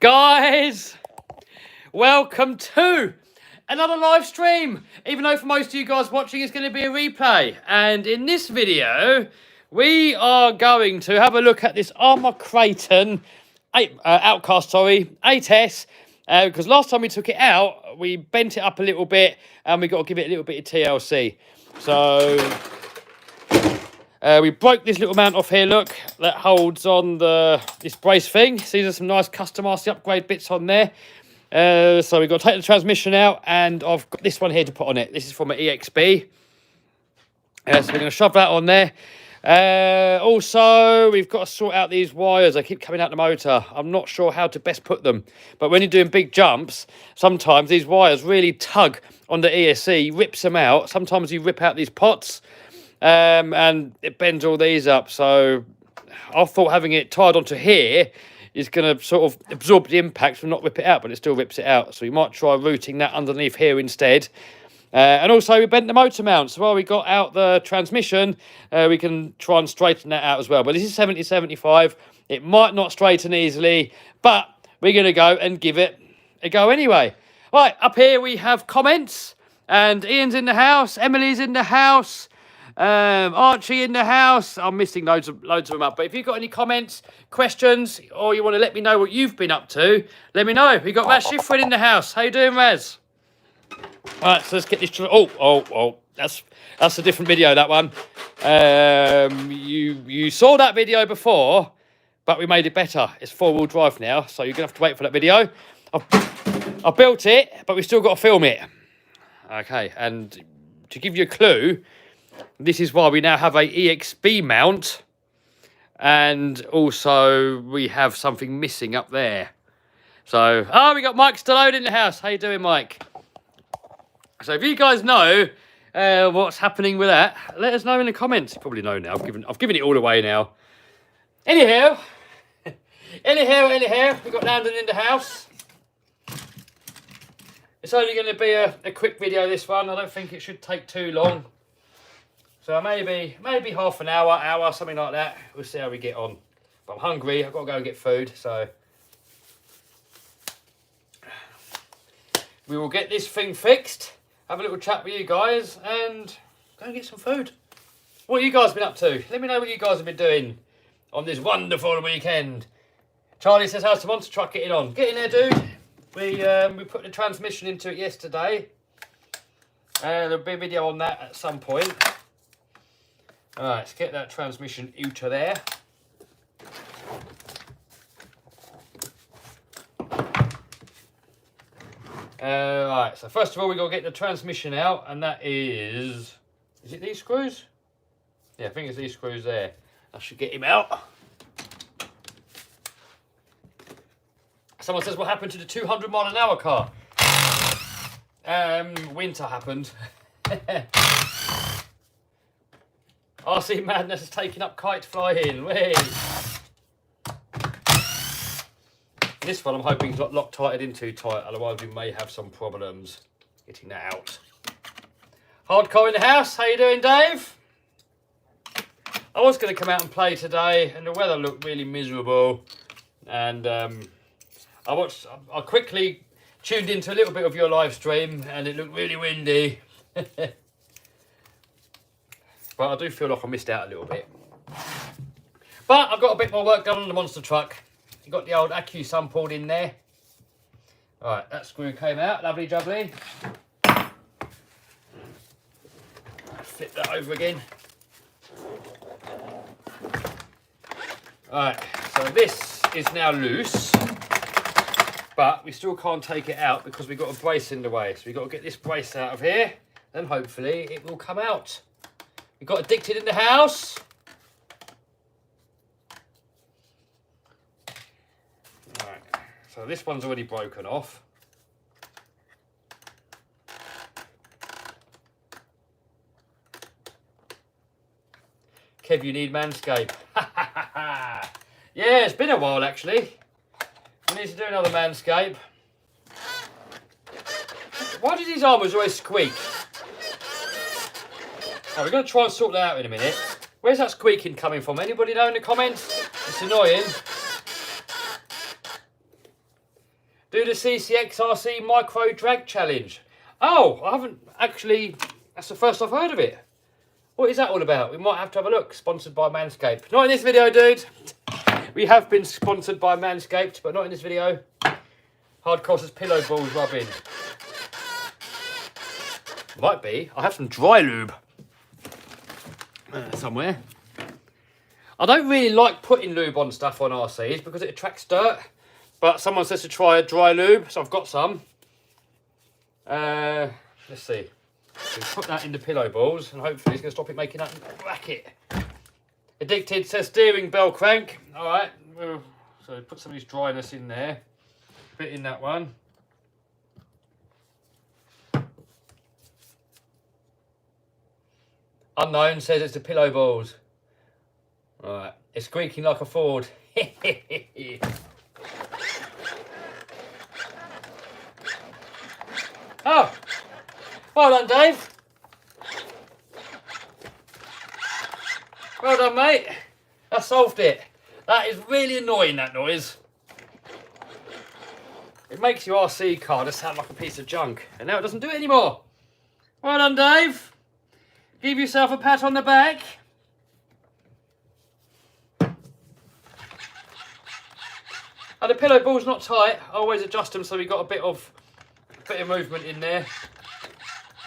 Guys, welcome to another live stream. Even though for most of you guys watching it's going to be a replay. And in this video, we are going to have a look at this arrma Creighton outcast, 8S. Because last time we took it out, we bent it up a little bit and we got to give it a little bit of TLC. So we broke this little mount off here, look, that holds on this brace thing. So these are some nice custom RC upgrade bits on there. So we've got to take the transmission out, and I've got this one here to put on it. This is from an EXB. So we're going to shove that on there. Also, we've got to sort out these wires. They keep coming out the motor. I'm not sure how to best put them. But when you're doing big jumps, sometimes these wires really tug on the ESC, rips them out. Sometimes you rip out these pots. And it bends all these up, so I thought having it tied onto here is going to sort of absorb the impact and not rip it out, but it still rips it out. So we might try routing that underneath here instead. And also we bent the motor mount, so while we got out the transmission, we can try and straighten that out as well. But this is 70/75. It might not straighten easily, but we're going to go and give it a go anyway. Right, up here we have comments, and Ian's in the house, Emily's in the house. Archie in the house. I'm missing loads of them up, but if you've got any comments, questions, or you want to let me know what you've been up to, let me know. We got Raz Schifrin in the house. How you doing, Raz? Right, so let's get this. Oh, that's a different video, that one. You saw that video before, but we made it better. It's 4-wheel drive now, so you're gonna have to wait for that video. I built it, but we still got to film it. Okay, and to give you a clue, this is why we now have a EXB mount, and also we have something missing up there. So, we got Mike Stallone in the house. How you doing, Mike? So if you guys know what's happening with that, let us know in the comments. You probably know now. I've given it all away now. Anyhow, we got Landon in the house. It's only going to be a quick video, this one. I don't think it should take too long. So maybe half an hour, something like that. We'll see how we get on. But I'm hungry. I've got to go and get food. So we will get this thing fixed. Have a little chat with you guys and go and get some food. What have you guys been up to? Let me know what you guys have been doing on this wonderful weekend. Charlie says, how's the monster truck getting on? Get in there, dude. We put the transmission into it yesterday. There'll be a video on that at some point. Alright, let's get that transmission out of there. Right, so first of all, we've got to get the transmission out, and that is it these screws? Yeah, I think it's these screws there. I should get him out. Someone says, what happened to the 200-mile-an-hour car? Winter happened. RC Madness is taking up kite flying. Whee! This one I'm hoping is not Loctited in too tight, otherwise we may have some problems getting that out. Hardcore in the house. How you doing, Dave? I was going to come out and play today, and the weather looked really miserable. And I quickly tuned into a little bit of your live stream, and it looked really windy. But I do feel like I missed out a little bit. But I've got a bit more work done on the monster truck. You've got the old accu sampled in there. Alright, that screw came out. Lovely jubbly. Flip that over again. Alright, so this is now loose. But we still can't take it out because we've got a brace in the way. So we've got to get this brace out of here. And hopefully it will come out. We've got Addicted in the house. Right, so this one's already broken off. Kev, you need Manscaped. Yeah, it's been a while actually. We need to do another Manscaped. Why do these armors always squeak? Now, we're going to try and sort that out in a minute. Where's that squeaking coming from? Anybody know in the comments? It's annoying. Do the CCXRC Micro Drag Challenge. Oh, I haven't actually... That's the first I've heard of it. What is that all about? We might have to have a look. Sponsored by Manscaped. Not in this video, dude. We have been sponsored by Manscaped, but not in this video. Hardcasters pillow balls rubbing. Might be. I have some dry lube. Somewhere. I don't really like putting lube on stuff on RCs because it attracts dirt. But someone says to try a dry lube, so I've got some. Let's see. We'll put that in the pillow balls and hopefully it's going to stop it making that racket. Addicted says steering bell crank. Alright, so put some of this dryness in there. Bit in that one. Unknown says it's the pillow balls. Alright, it's squeaking like a Ford. Oh, well done, Dave. Well done, mate. I solved it. That is really annoying, that noise. It makes your RC car just sound like a piece of junk. And now it doesn't do it anymore. Well done, Dave. Give yourself a pat on the back. And the pillow ball's not tight. I always adjust them so we got a bit of movement in there.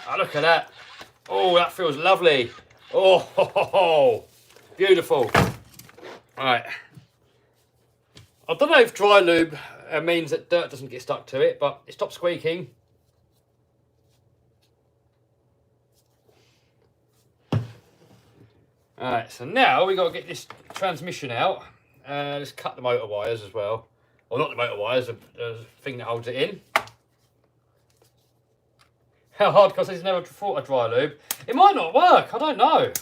Oh, look at that. Oh, that feels lovely. Oh, ho, ho, ho. Beautiful. Right. I don't know if dry lube means that dirt doesn't get stuck to it, but it stops squeaking. Alright, so now we got to get this transmission out. Let's cut the motor wires as well. Well, not the motor wires, the thing that holds it in. How hard, because he's never thought a dry lube. It might not work, I don't know.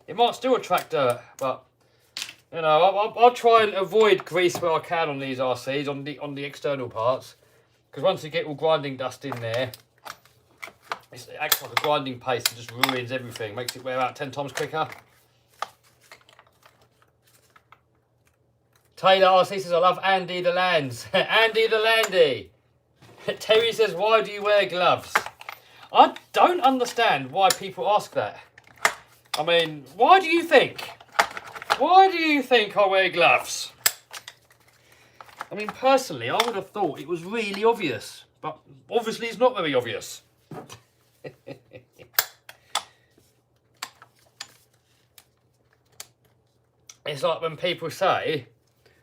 It might still attract dirt, but you know, I'll try and avoid grease where I can on these RCs, on the external parts. Because once you get all grinding dust in there, it acts like a grinding paste and just ruins everything. Makes it wear out 10 times quicker. Taylor RC says, I love Andy the Lands. Andy the Landy. Terry says, why do you wear gloves? I don't understand why people ask that. I mean, why do you think? Why do you think I wear gloves? I mean, personally, I would have thought it was really obvious. But obviously it's not very obvious. It's like when people say,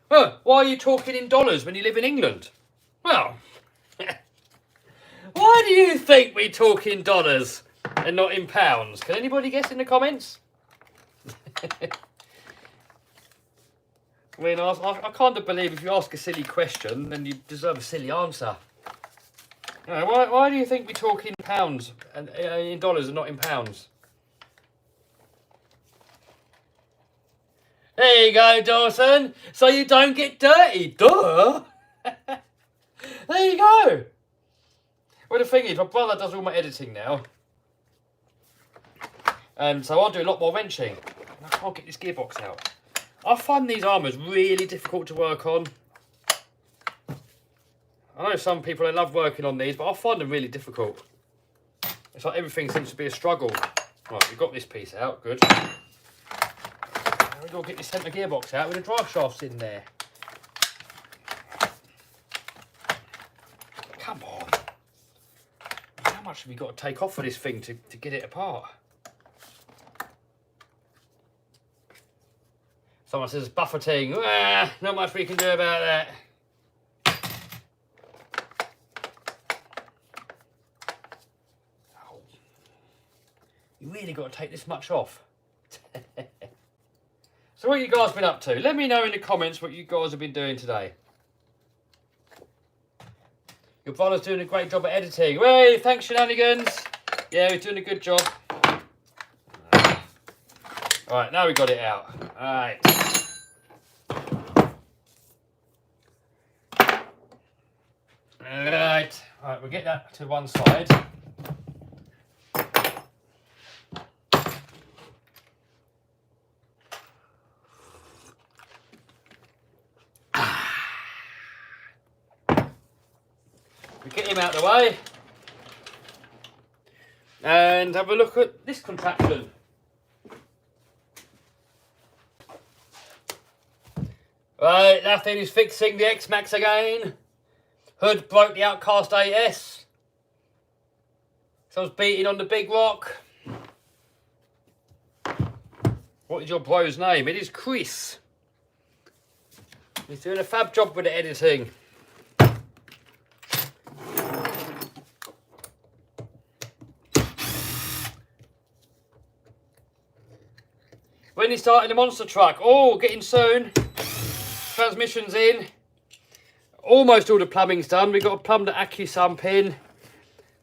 well, why are you talking in dollars when you live in England? Well, why do you think we talk in dollars and not in pounds? Can anybody guess in the comments? I mean, I can't believe if you ask a silly question, then you deserve a silly answer. You know, why do you think we talk in pounds and in dollars and not in pounds? There you go, Dawson. So you don't get dirty. Duh. There you go. Well, the thing is, my brother does all my editing now. And so I'll do a lot more wrenching. I can't get this gearbox out. I find these armours really difficult to work on. I know some people, they love working on these, but I find them really difficult. It's like everything seems to be a struggle. Right, we've got this piece out, good. Now we've got to get this centre gearbox out with the drive shafts in there. Come on. How much have we got to take off of this thing to get it apart? Someone says buffeting. Ah, not much we can do about that. Oh. You really got to take this much off. So what have you guys been up to? Let me know in the comments what you guys have been doing today. Your brother's doing a great job at editing. Hey, thanks, Shenanigans. Yeah, he's doing a good job. Alright, now we got it out. Alright. Alright, we'll get that to one side. We get him out of the way. And have a look at this contraption. Right, that thing is fixing the X-Max again. Hood broke the Outcast AS. So I was beating on the big rock. What is your bro's name? It is Chris. He's doing a fab job with the editing. When he's starting the monster truck. Oh, getting soon. Transmission's in. Almost all the plumbing's done. We've got to plumb the accu sump in.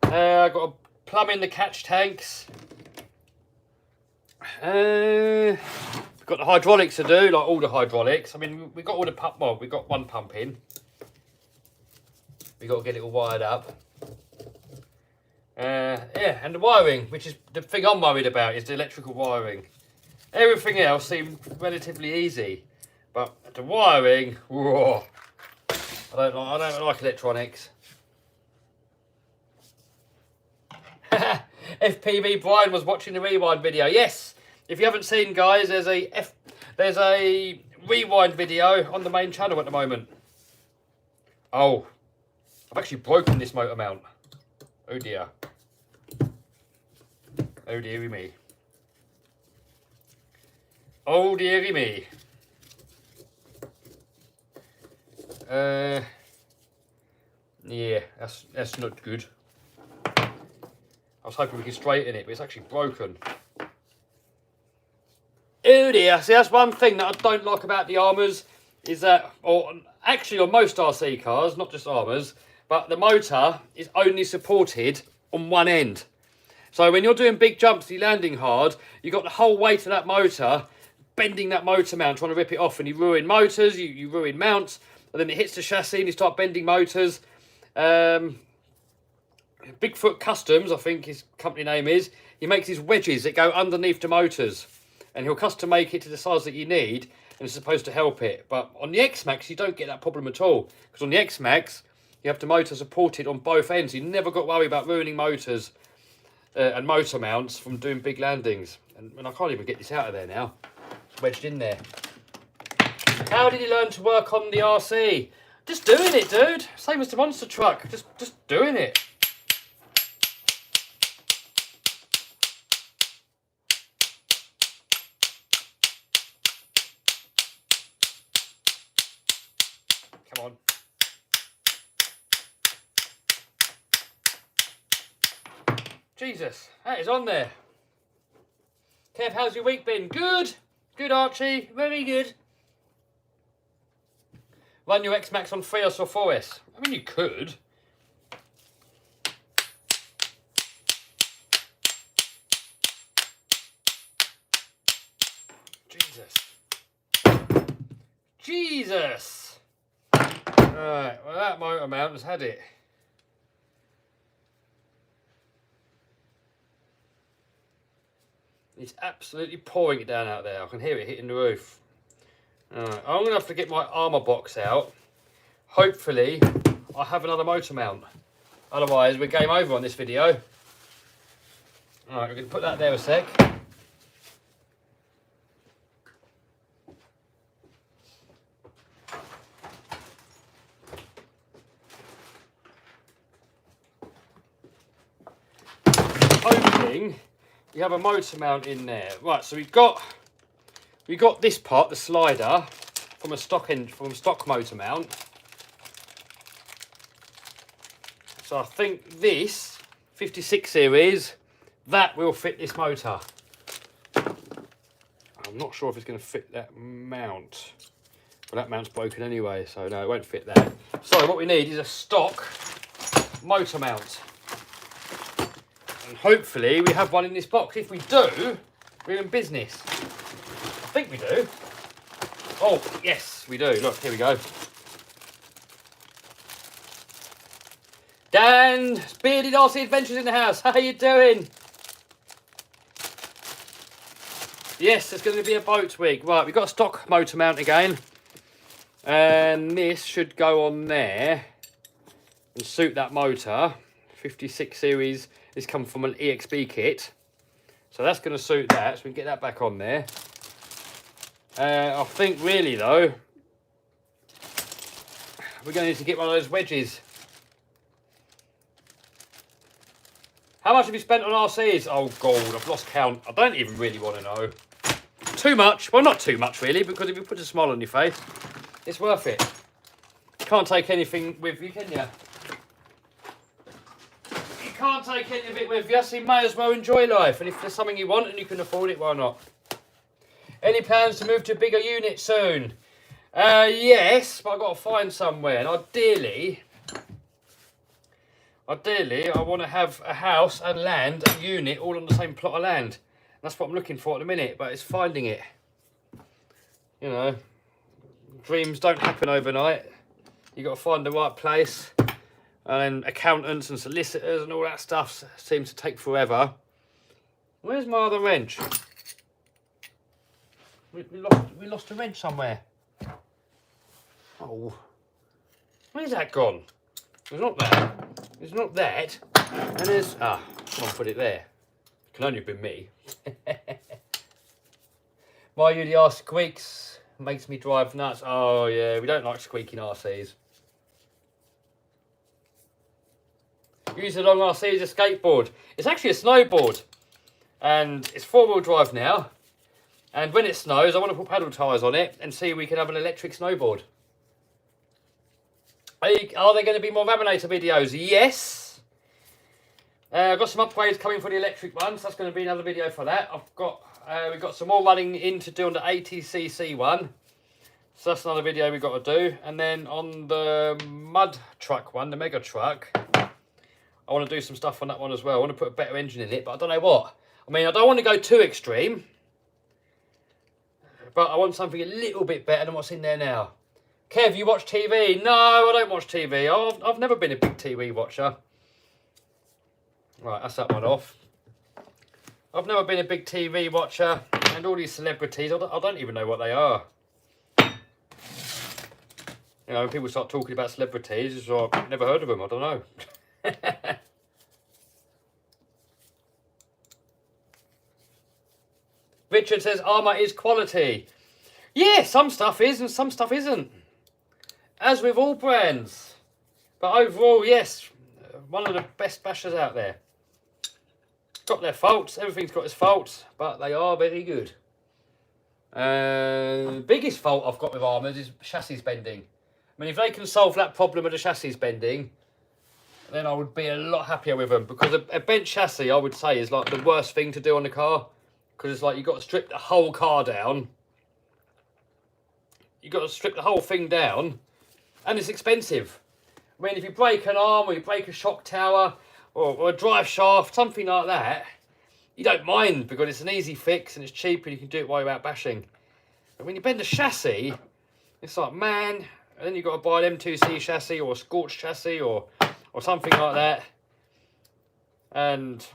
I've got to plumb in the catch tanks. We've got the hydraulics to do, like all the hydraulics. I mean, we've got all the pump. Well, we've got one pump in. We've got to get it all wired up. Yeah, and the wiring, which is the thing I'm worried about, is the electrical wiring. Everything else seemed relatively easy, but the wiring, whoa, I don't like electronics. FPV Brian was watching the rewind video. Yes, if you haven't seen, guys, there's a rewind video on the main channel at the moment. Oh, I've actually broken this motor mount. Oh dear. Oh dearie me. Oh dearie me. Yeah, that's not good. I was hoping we could straighten it, but it's actually broken. Oh dear. See, that's one thing that I don't like about the armours, is that, or actually on most RC cars, not just armours, but the motor is only supported on one end. So when you're doing big jumps, you're landing hard, you've got the whole weight of that motor bending that motor mount, trying to rip it off, and you ruin motors, you ruin mounts, and then it hits the chassis and you start bending motors. Bigfoot Customs, I think his company name is, he makes these wedges that go underneath the motors, and he'll custom make it to the size that you need, and it's supposed to help it. But on the X-Max, you don't get that problem at all, because on the X-Max, you have the motor supported on both ends. You never got to worry about ruining motors and motor mounts from doing big landings. And I can't even get this out of there now. It's wedged in there. How did you learn to work on the RC? Just doing it, dude. Same as the monster truck. Just doing it. Come on. Jesus, that is on there. Kev, how's your week been? Good. Good, Archie. Very good. Run your X-Max on 3S or 4S. I mean, you could. Jesus. Alright, well, that motor mount has had it. It's absolutely pouring it down out there. I can hear it hitting the roof. Alright, I'm going to have to get my armour box out. Hopefully, I'll have another motor mount. Otherwise, we're game over on this video. Alright, we're going to put that there a sec. Opening. You have a motor mount in there. Right, so we got this part, the slider, from a stock motor mount. So I think this 56 series, that will fit this motor. I'm not sure if it's going to fit that mount. Well, that mount's broken anyway, so no, it won't fit that. So what we need is a stock motor mount. And hopefully we have one in this box. If we do, we're in business. I think we do. Oh, yes, we do. Look, here we go. Dan, Bearded RC Adventures in the house. How you doing? Yes, there's going to be a boat week. Right, we've got a stock motor mount again. And this should go on there. and suit that motor. 56 series, this comes from an EXB kit. So that's going to suit that, so we can get that back on there. I think really though, we're going to need to get one of those wedges. How much have you spent on RCs? Oh God, I've lost count. I don't even really want to know. Too much. Well, not too much really, because if you put a smile on your face, it's worth it. You can't take anything with you, can you? You can't take any of it with you, so you may as well enjoy life. And if there's something you want and you can afford it, why not? Any plans to move to a bigger unit soon? Yes, but I've got to find somewhere. And ideally, I want to have a house and land, a unit, all on the same plot of land. That's what I'm looking for at the minute, but it's finding it. You know, dreams don't happen overnight. You've got to find the right place. And then accountants and solicitors and all that stuff seems to take forever. Where's my other wrench? We lost a wrench somewhere. Oh, where's that gone? It's not that. It's not that. And there's... Ah, come on, put it there. Can only have been me. My UDR squeaks. Makes me drive nuts. Oh, yeah. We don't like squeaking RCs. Use a long RC as a skateboard. It's actually a snowboard. And it's 4-wheel drive now. And when it snows, I want to put paddle tyres on it and see if we can have an electric snowboard. Are there going to be more Raminator videos? Yes. I've got some upgrades coming for the electric ones. That's going to be another video for that. We've got some more running in to do on the 80cc one. So that's another video we've got to do. And then on the mud truck one, the mega truck, I want to do some stuff on that one as well. I want to put a better engine in it, but I don't know what. I mean, I don't want to go too extreme, but I want something a little bit better than what's in there now. Kev, you watch TV? No, I don't watch TV. I've never been a big TV watcher. Right, that's that one off. I've never been a big TV watcher, and all these celebrities, I don't even know what they are. You know, when people start talking about celebrities, it's like, I've never heard of them, I don't know. Richard says arrma is quality. Yeah, some stuff is and some stuff isn't. As with all brands. But overall, yes, one of the best bashers out there. Got their faults, everything's got its faults, but they are very good. Biggest fault I've got with arrmas is chassis bending. I mean, if they can solve that problem of the chassis bending, then I would be a lot happier with them. Because a bent chassis, I would say, is like the worst thing to do on the car. Because it's like you've got to strip the whole car down. You've got to strip the whole thing down. And it's expensive. I mean, if you break an arm or you break a shock tower or a drive shaft, something like that, you don't mind because it's an easy fix and it's cheap and you can do it while you're out bashing. But when you bend a chassis, it's like, man, and then you've got to buy an M2C chassis or a Scorch chassis or something like that. And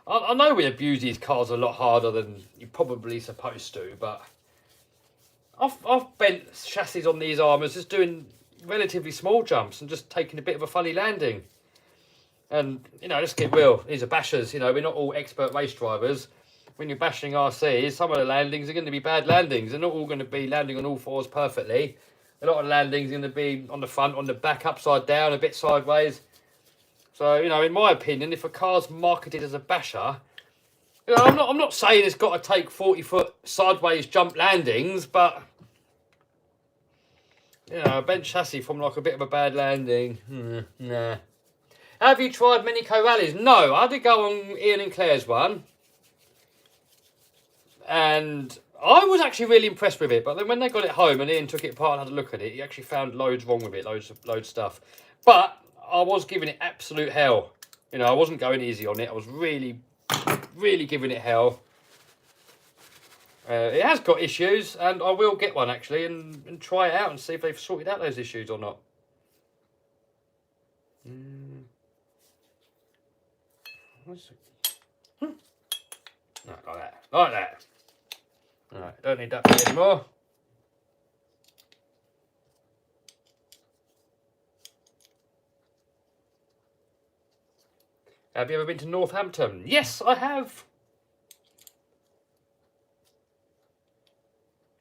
I know we abuse these cars a lot harder than you're probably supposed to, but I've bent chassis on these armours just doing relatively small jumps and just taking a bit of a funny landing. And, you know, let's get real, these are bashers, you know, we're not all expert race drivers. When you're bashing RCs, some of the landings are going to be bad landings. They're not all going to be landing on all fours perfectly. A lot of landings are going to be on the front, on the back, upside down, a bit sideways. So, you know, in my opinion, if a car's marketed as a basher, you know, I'm not saying it's got to take 40-foot sideways jump landings, but, you know, a bent chassis from like a bit of a bad landing, nah. Have you tried Minico rallies? No, I did go on Ian and Claire's one. And I was actually really impressed with it. But then when they got it home and Ian took it apart and had a look at it, he actually found loads wrong with it, loads of stuff. But I was giving it absolute hell. You know, I wasn't going easy on it. I was really, really giving it hell. It has got issues, and I will get one actually and try it out and see if they've sorted out those issues or not. No, like that. Like that. Alright, don't need that bit anymore. Have you ever been to Northampton? Yes, I have.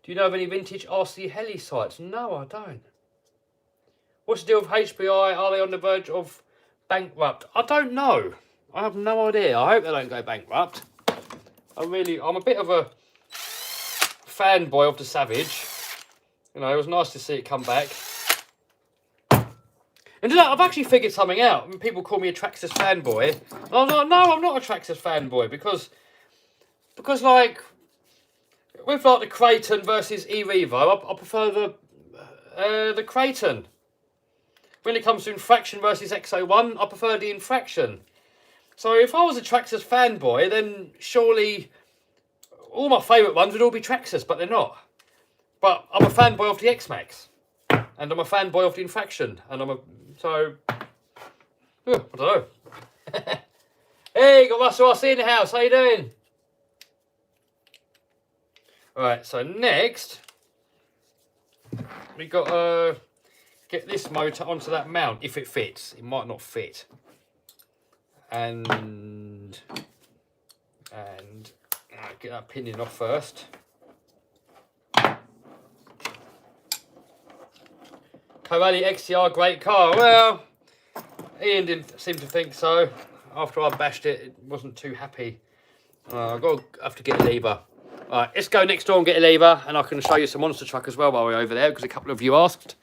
Do you know of any vintage RC heli sites? No, I don't. What's the deal with HBI? Are they on the verge of bankrupt? I don't know. I have no idea. I hope they don't go bankrupt. I'm a bit of a fanboy of the Savage. You know, it was nice to see it come back. And you know, I've actually figured something out. When people call me a Traxxas fanboy, and I was like, no, I'm not a Traxxas fanboy because like, with like the Kraton versus E-Revo, I prefer the Kraton. When it comes to Infraction versus XO1, I prefer the Infraction. So if I was a Traxxas fanboy, then surely all my favourite ones would all be Traxxas, but they're not. But I'm a fanboy of the X-Max, and I'm a fanboy of the Infraction, and I don't know. Hey, got Russell RC in the house. How you doing? All right. So next, we got to get this motor onto that mount if it fits. It might not fit, and get that pinion off first. Corelli XTR, great car. Well, Ian didn't seem to think so. After I bashed it, it wasn't too happy. I've got to have to get a lever. All right, let's go next door and get a lever, and I can show you some monster truck as well while we're over there, because a couple of you asked.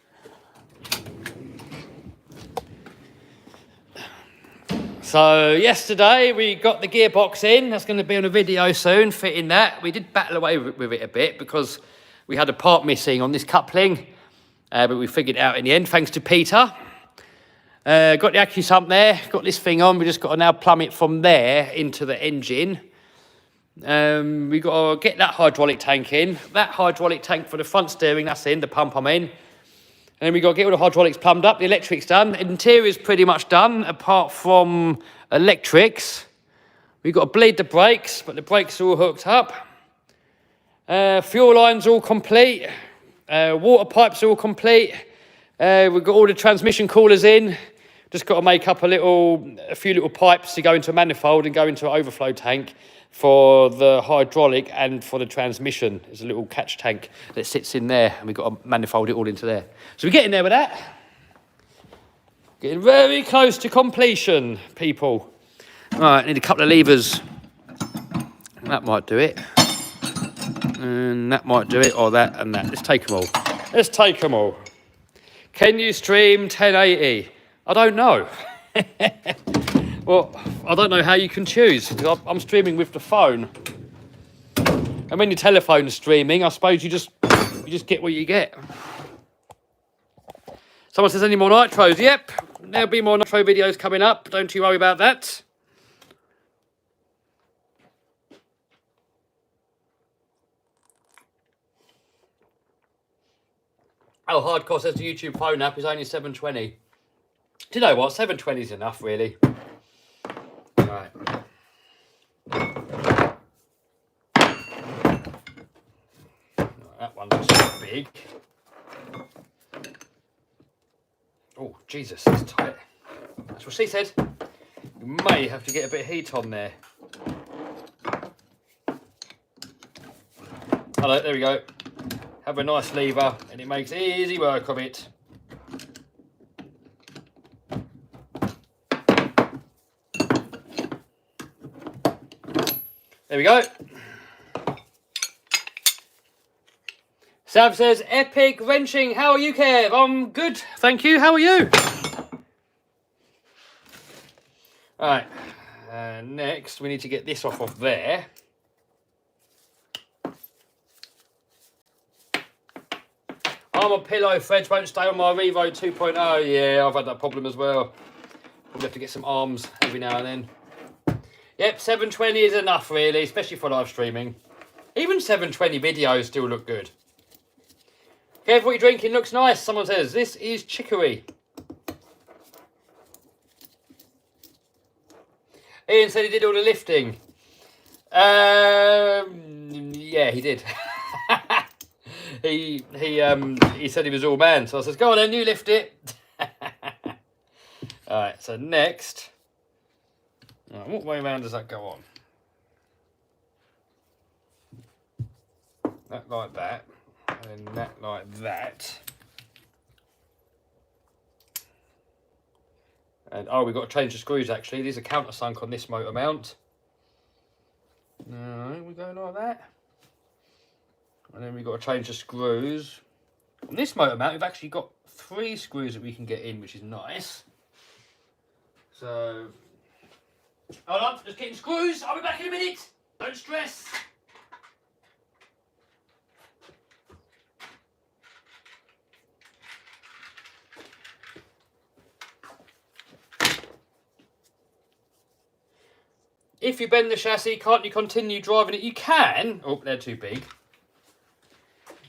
So yesterday we got the gearbox in. That's going to be on a video soon, fitting that. We did battle away with it a bit because we had a part missing on this coupling. But we figured it out in the end, thanks to Peter. Got the AccuSump there, got this thing on. We just got to now plumb it from there into the engine. We got to get that hydraulic tank in. That hydraulic tank for the front steering, that's in, the pump I'm in. And then we got to get all the hydraulics plumbed up. The electric's done. The interior's pretty much done, apart from electrics. We've got to bleed the brakes, but the brakes are all hooked up. Fuel line's all complete. Water pipes are all complete. We've got all the transmission coolers in. Just got to make up a few little pipes to go into a manifold and go into an overflow tank for the hydraulic and for the transmission. There's a little catch tank that sits in there, and we've got to manifold it all into there. So we're getting there with that. Getting very close to completion, people. All right, need a couple of levers. That might do it. And that might do it, or that and that. Let's take them all. Let's take them all. Can you stream 1080? I don't know. Well, I don't know how you can choose. I'm streaming with the phone. And when your telephone's streaming, I suppose you just get what you get. Someone says, any more nitros? Yep, there'll be more nitro videos coming up. Don't you worry about that. Oh, Hardcore says the YouTube phone app is only 720. Do you know what? 720 is enough, really. Right. That one looks big. Oh, Jesus, it's tight. That's what she said. You may have to get a bit of heat on there. Hello, there we go. Have a nice lever, and it makes easy work of it. There we go. Sav says, epic wrenching. How are you, Kev? I'm good, thank you. How are you? All right. Next, we need to get this off of there. Armor pillow threads won't stay on my Revo 2.0. Yeah, I've had that problem as well. Probably have to get some arms every now and then. Yep, 720 is enough, really, especially for live streaming. Even 720 videos still look good. Kev, what you're drinking looks nice. Someone says, this is chicory. Ian said he did all the lifting. Yeah, he did. He said he was all man, so I said, go on then, you lift it. Alright, so next, Right, what way around does that go on? That like that, and that like that. And oh, we've got to change the screws actually. These are countersunk on this motor mount. We go like that. And then we've got to change the screws. On this motor mount, we've actually got 3 screws that we can get in, which is nice. So, hold on, just getting screws. I'll be back in a minute. Don't stress. If you bend the chassis, can't you continue driving it? You can. Oh, they're too big.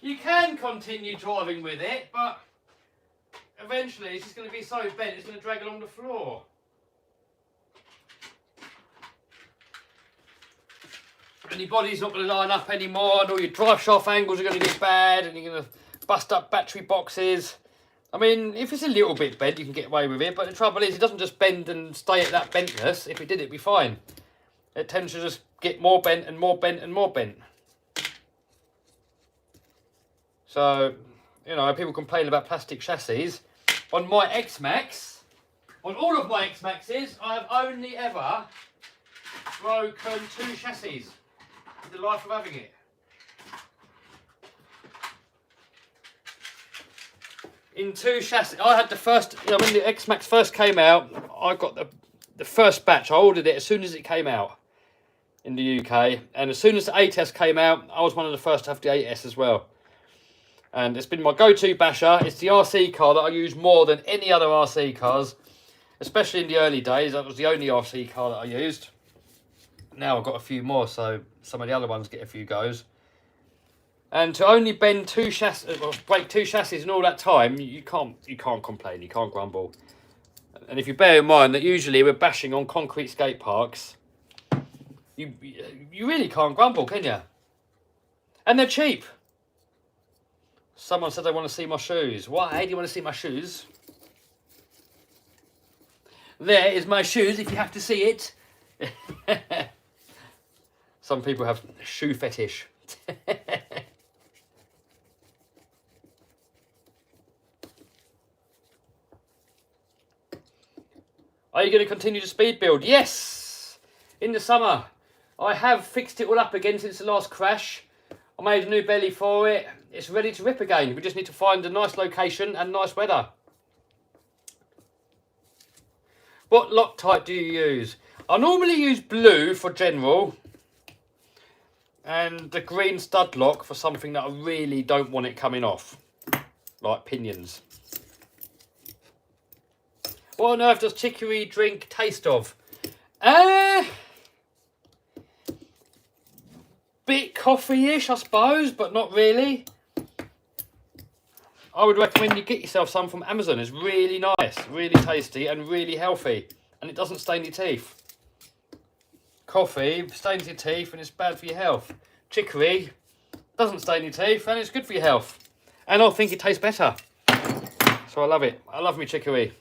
You can continue driving with it, but eventually it's just going to be so bent it's going to drag along the floor. And your body's not going to line up anymore, and all your drive shaft angles are going to get bad, and you're going to bust up battery boxes. I mean, if it's a little bit bent, you can get away with it, but the trouble is it doesn't just bend and stay at that bentness. If it did, it'd be fine. It tends to just get more bent and more bent and more bent. So, you know, people complain about plastic chassis. On my X-Max, on all of my X-Maxes, I have only ever broken 2 chassis in the life of having it. In 2 chassis, I had the first, you know, when the X-Max first came out, I got the first batch. I ordered it as soon as it came out in the UK. And as soon as the 8S came out, I was one of the first to have the 8S as well. And it's been my go-to basher. It's the RC car that I use more than any other RC cars. Especially in the early days, that was the only RC car that I used. Now I've got a few more, so some of the other ones get a few goes. And to only bend 2 chassis, or break 2 chassis in all that time, you can't complain, you can't grumble. And if you bear in mind that usually we're bashing on concrete skate parks, you really can't grumble, can you? And they're cheap. Someone said they want to see my shoes. Why do you want to see my shoes? There is my shoes if you have to see it. Some people have shoe fetish. Are you going to continue to speed build? Yes! In the summer. I have fixed it all up again since the last crash. I made a new belly for it. It's ready to rip again. We just need to find a nice location and nice weather. What Loctite do you use? I normally use blue for general. And the green stud lock for something that I really don't want it coming off. Like pinions. What on earth does chicory drink taste of? Bit coffee-ish, I suppose, but not really. I would recommend you get yourself some from Amazon. It's really nice, really tasty, and really healthy. And it doesn't stain your teeth. Coffee stains your teeth and it's bad for your health. Chicory doesn't stain your teeth and it's good for your health. And I think it tastes better. So I love it. I love me chicory.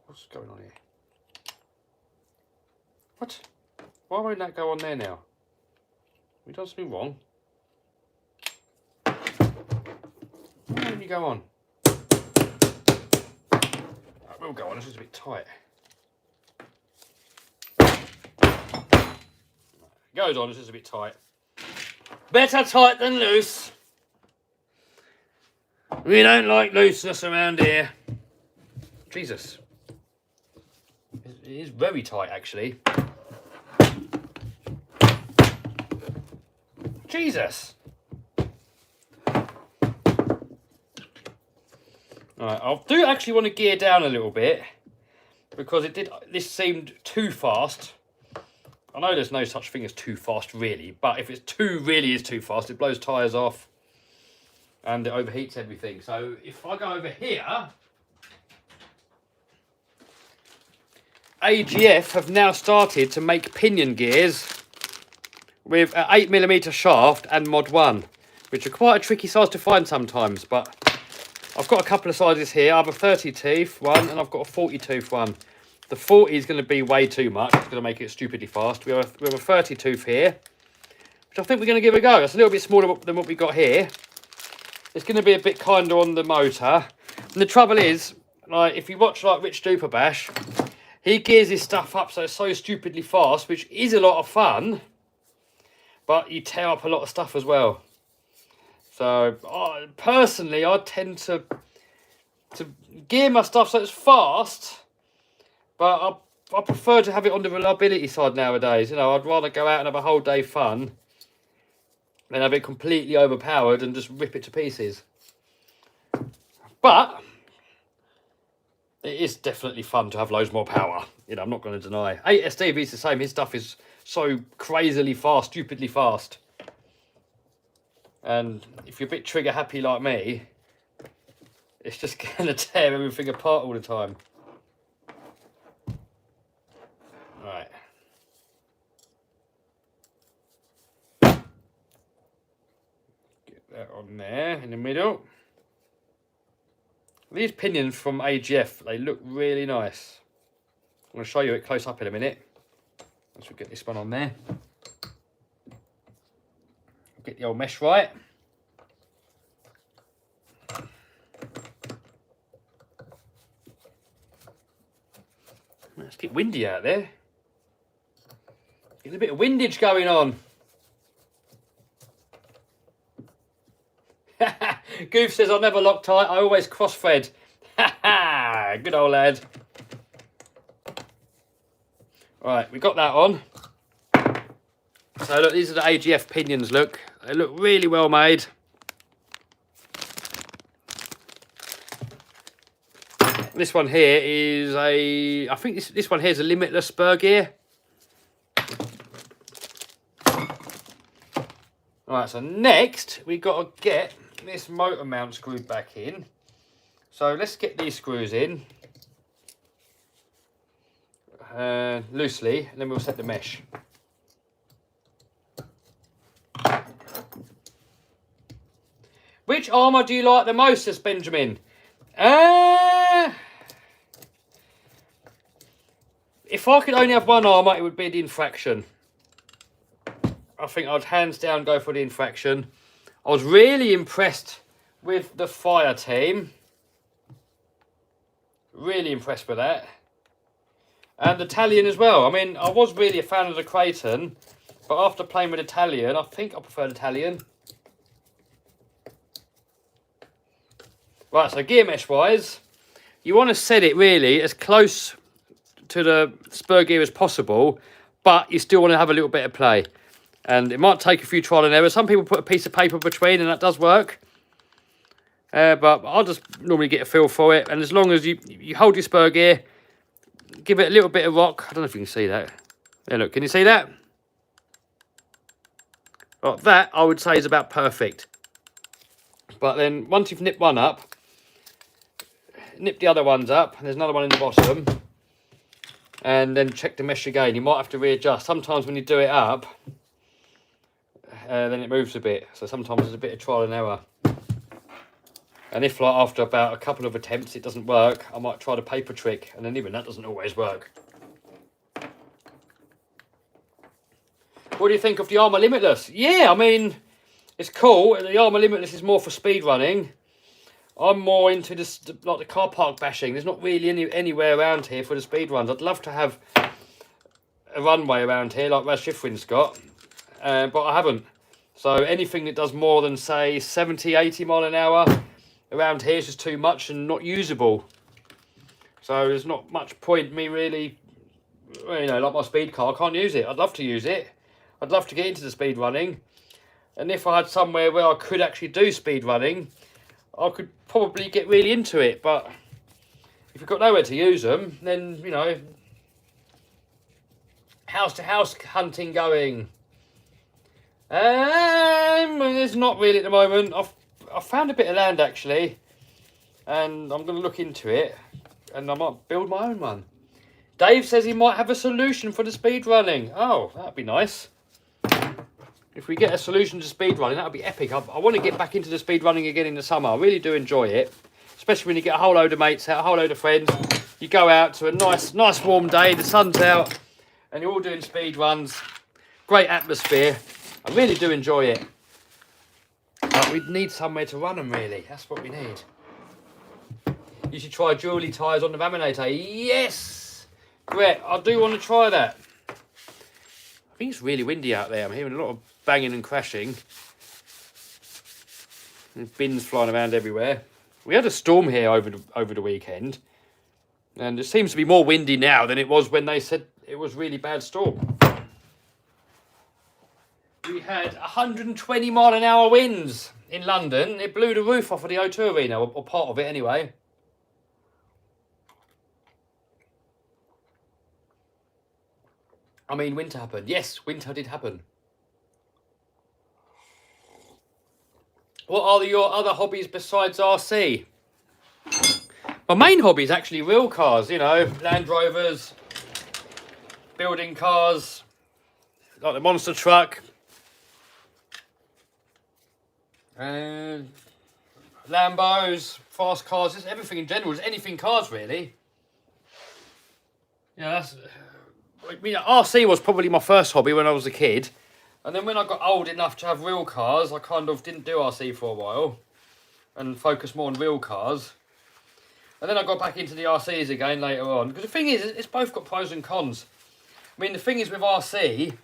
What's going on here? What? Why won't that go on there now? We done something wrong. Why won't you go on? It will go on, it's just a bit tight. It goes on, it's just a bit tight. Better tight than loose. We don't like looseness around here. Jesus. It is very tight, actually. Jesus. Alright, I do actually want to gear down a little bit because this seemed too fast. I know there's no such thing as too fast really, but if it's really is too fast, it blows tyres off and it overheats everything. So if I go over here, AGF have now started to make pinion gears with an 8mm shaft and mod 1, which are quite a tricky size to find sometimes, but I've got a couple of sizes here. I have a 30 tooth one and I've got a 40 tooth one. The 40 is going to be way too much. It's going to make it stupidly fast. We have a 30 tooth here, which I think we're going to give a go. It's a little bit smaller than what we got here. It's going to be a bit kinder on the motor. And the trouble is, like, if you watch like Rich Duper Bash, he gears his stuff up so it's so stupidly fast, which is a lot of fun, but you tear up a lot of stuff as well. So personally, I tend to gear my stuff so it's fast, but I prefer to have it on the reliability side nowadays. You know, I'd rather go out and have a whole day fun than have it completely overpowered and just rip it to pieces. But it is definitely fun to have loads more power. You know, I'm not going to deny. 8SDV's the same. His stuff is so crazily fast, stupidly fast. And if you're a bit trigger happy like me, it's just going to tear everything apart all the time. Right. Get that on there in the middle. These pinions from AGF, they look really nice. I'm going to show you it close up in a minute. Once we get this one on there. Get the old mesh right. Let's get windy out there. Get a bit of windage going on. Goof says, I'll never lock tight, I always cross-thread. Good old lad. Right, we got that on. So look, these are the AGF pinions, look. They look really well made. This one here is I think this one here is a limitless spur gear. Alright, so next we got to get this motor mount screwed back in. So let's get these screws in loosely, and then we'll set the mesh. Which armour do you like the most, says Benjamin? If I could only have one armour, it would be the infraction. I think I'd hands down go for the infraction. I was really impressed with the fire team. Really impressed with that. And the Italian as well. I mean, I was really a fan of the Creighton, but after playing with Italian, I think I prefer the Italian. Right, so gear mesh wise, you want to set it really as close to the spur gear as possible, but you still want to have a little bit of play. And it might take a few trial and error. Some people put a piece of paper between, and that does work. But I'll just normally get a feel for it. And as long as you hold your spur gear, give it a little bit of rock. I don't know if you can see that. There, look, can you see that? Well, that, I would say, is about perfect. But then, once you've nipped one up, nip the other ones up. And there's another one in the bottom. And then check the mesh again. You might have to readjust. Sometimes when you do it up, then it moves a bit. So sometimes there's a bit of trial and error. And if, like, after about a couple of attempts it doesn't work, I might try the paper trick. And then even that doesn't always work. What do you think of the Arrma Limitless? Yeah, I mean, it's cool. The Arrma Limitless is more for speed running. I'm more into this, like the car park bashing. There's not really anywhere around here for the speed runs. I'd love to have a runway around here like Raz Schifrin's got, but I haven't. So anything that does more than, say, 70, 80 mile an hour around here is just too much and not usable. So there's not much point me really, you know, like my speed car, I can't use it. I'd love to use it. I'd love to get into the speed running. And if I had somewhere where I could actually do speed running, I could probably get really into it. But if you've got nowhere to use them, then, you know, house to house hunting going. There's not really at the moment. I've found a bit of land actually, and I'm going to look into it, and I might build my own one. Dave says he might have a solution for the speed running. Oh, that'd be nice. If we get a solution to speed running, that would be epic. I want to get back into the speed running again in the summer. I really do enjoy it. especially when you get a whole load of mates out, a whole load of friends. You go out to a nice warm day, the sun's out, and you're all doing speed runs. Great atmosphere. I really do enjoy it. But we need somewhere to run them, really. That's what we need. You should try jewellery tyres on the laminator. Yes! Brett, I do want to try that. I think it's really windy out there. I'm hearing a lot of banging and crashing. There's bins flying around everywhere. We had a storm here over the weekend. And it seems to be more windy now than it was when they said it was really bad storm. We had 120 mile an hour winds in London. It blew the roof off of the O2 Arena, or part of it anyway. I mean, winter happened. Yes, winter did happen. What are your other hobbies besides RC? My main hobby is actually real cars, you know, Land Rovers, building cars, like the monster truck. And Lambos, fast cars, just everything in general, just anything cars really. Yeah, that's. I mean, RC was probably my first hobby when I was a kid, and then when I got old enough to have real cars, I kind of didn't do RC for a while, and focused more on real cars. And then I got back into the RCs again later on, because the thing is, it's both got pros and cons. I mean, the thing is with RC.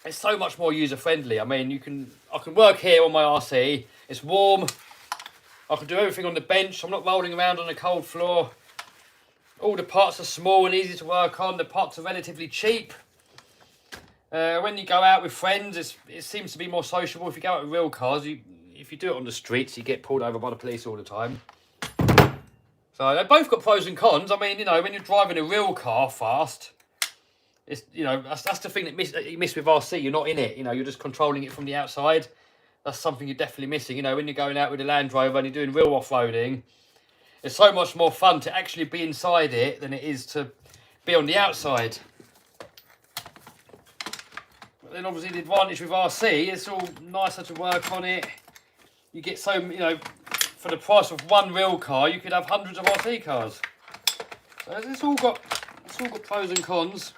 It's so much more user-friendly. I mean, I can work here on my RC. It's warm. I can do everything on the bench. I'm not rolling around on a cold floor. All the parts are small and easy to work on. The parts are relatively cheap. When you go out with friends, it seems to be more sociable. If you go out with real cars, if you do it on the streets, you get pulled over by the police all the time. So they've both got pros and cons. I mean, you know, when you're driving a real car fast, it's, you know, that's the thing that you miss with RC. You're not in it. You know, you're just controlling it from the outside. That's something you're definitely missing. You know, when you're going out with a Land Rover and you're doing real off-roading, it's so much more fun to actually be inside it than it is to be on the outside. But then obviously the advantage with RC, it's all nicer to work on it. You get so, you know, for the price of one real car, you could have hundreds of RC cars. So it's all got pros and cons.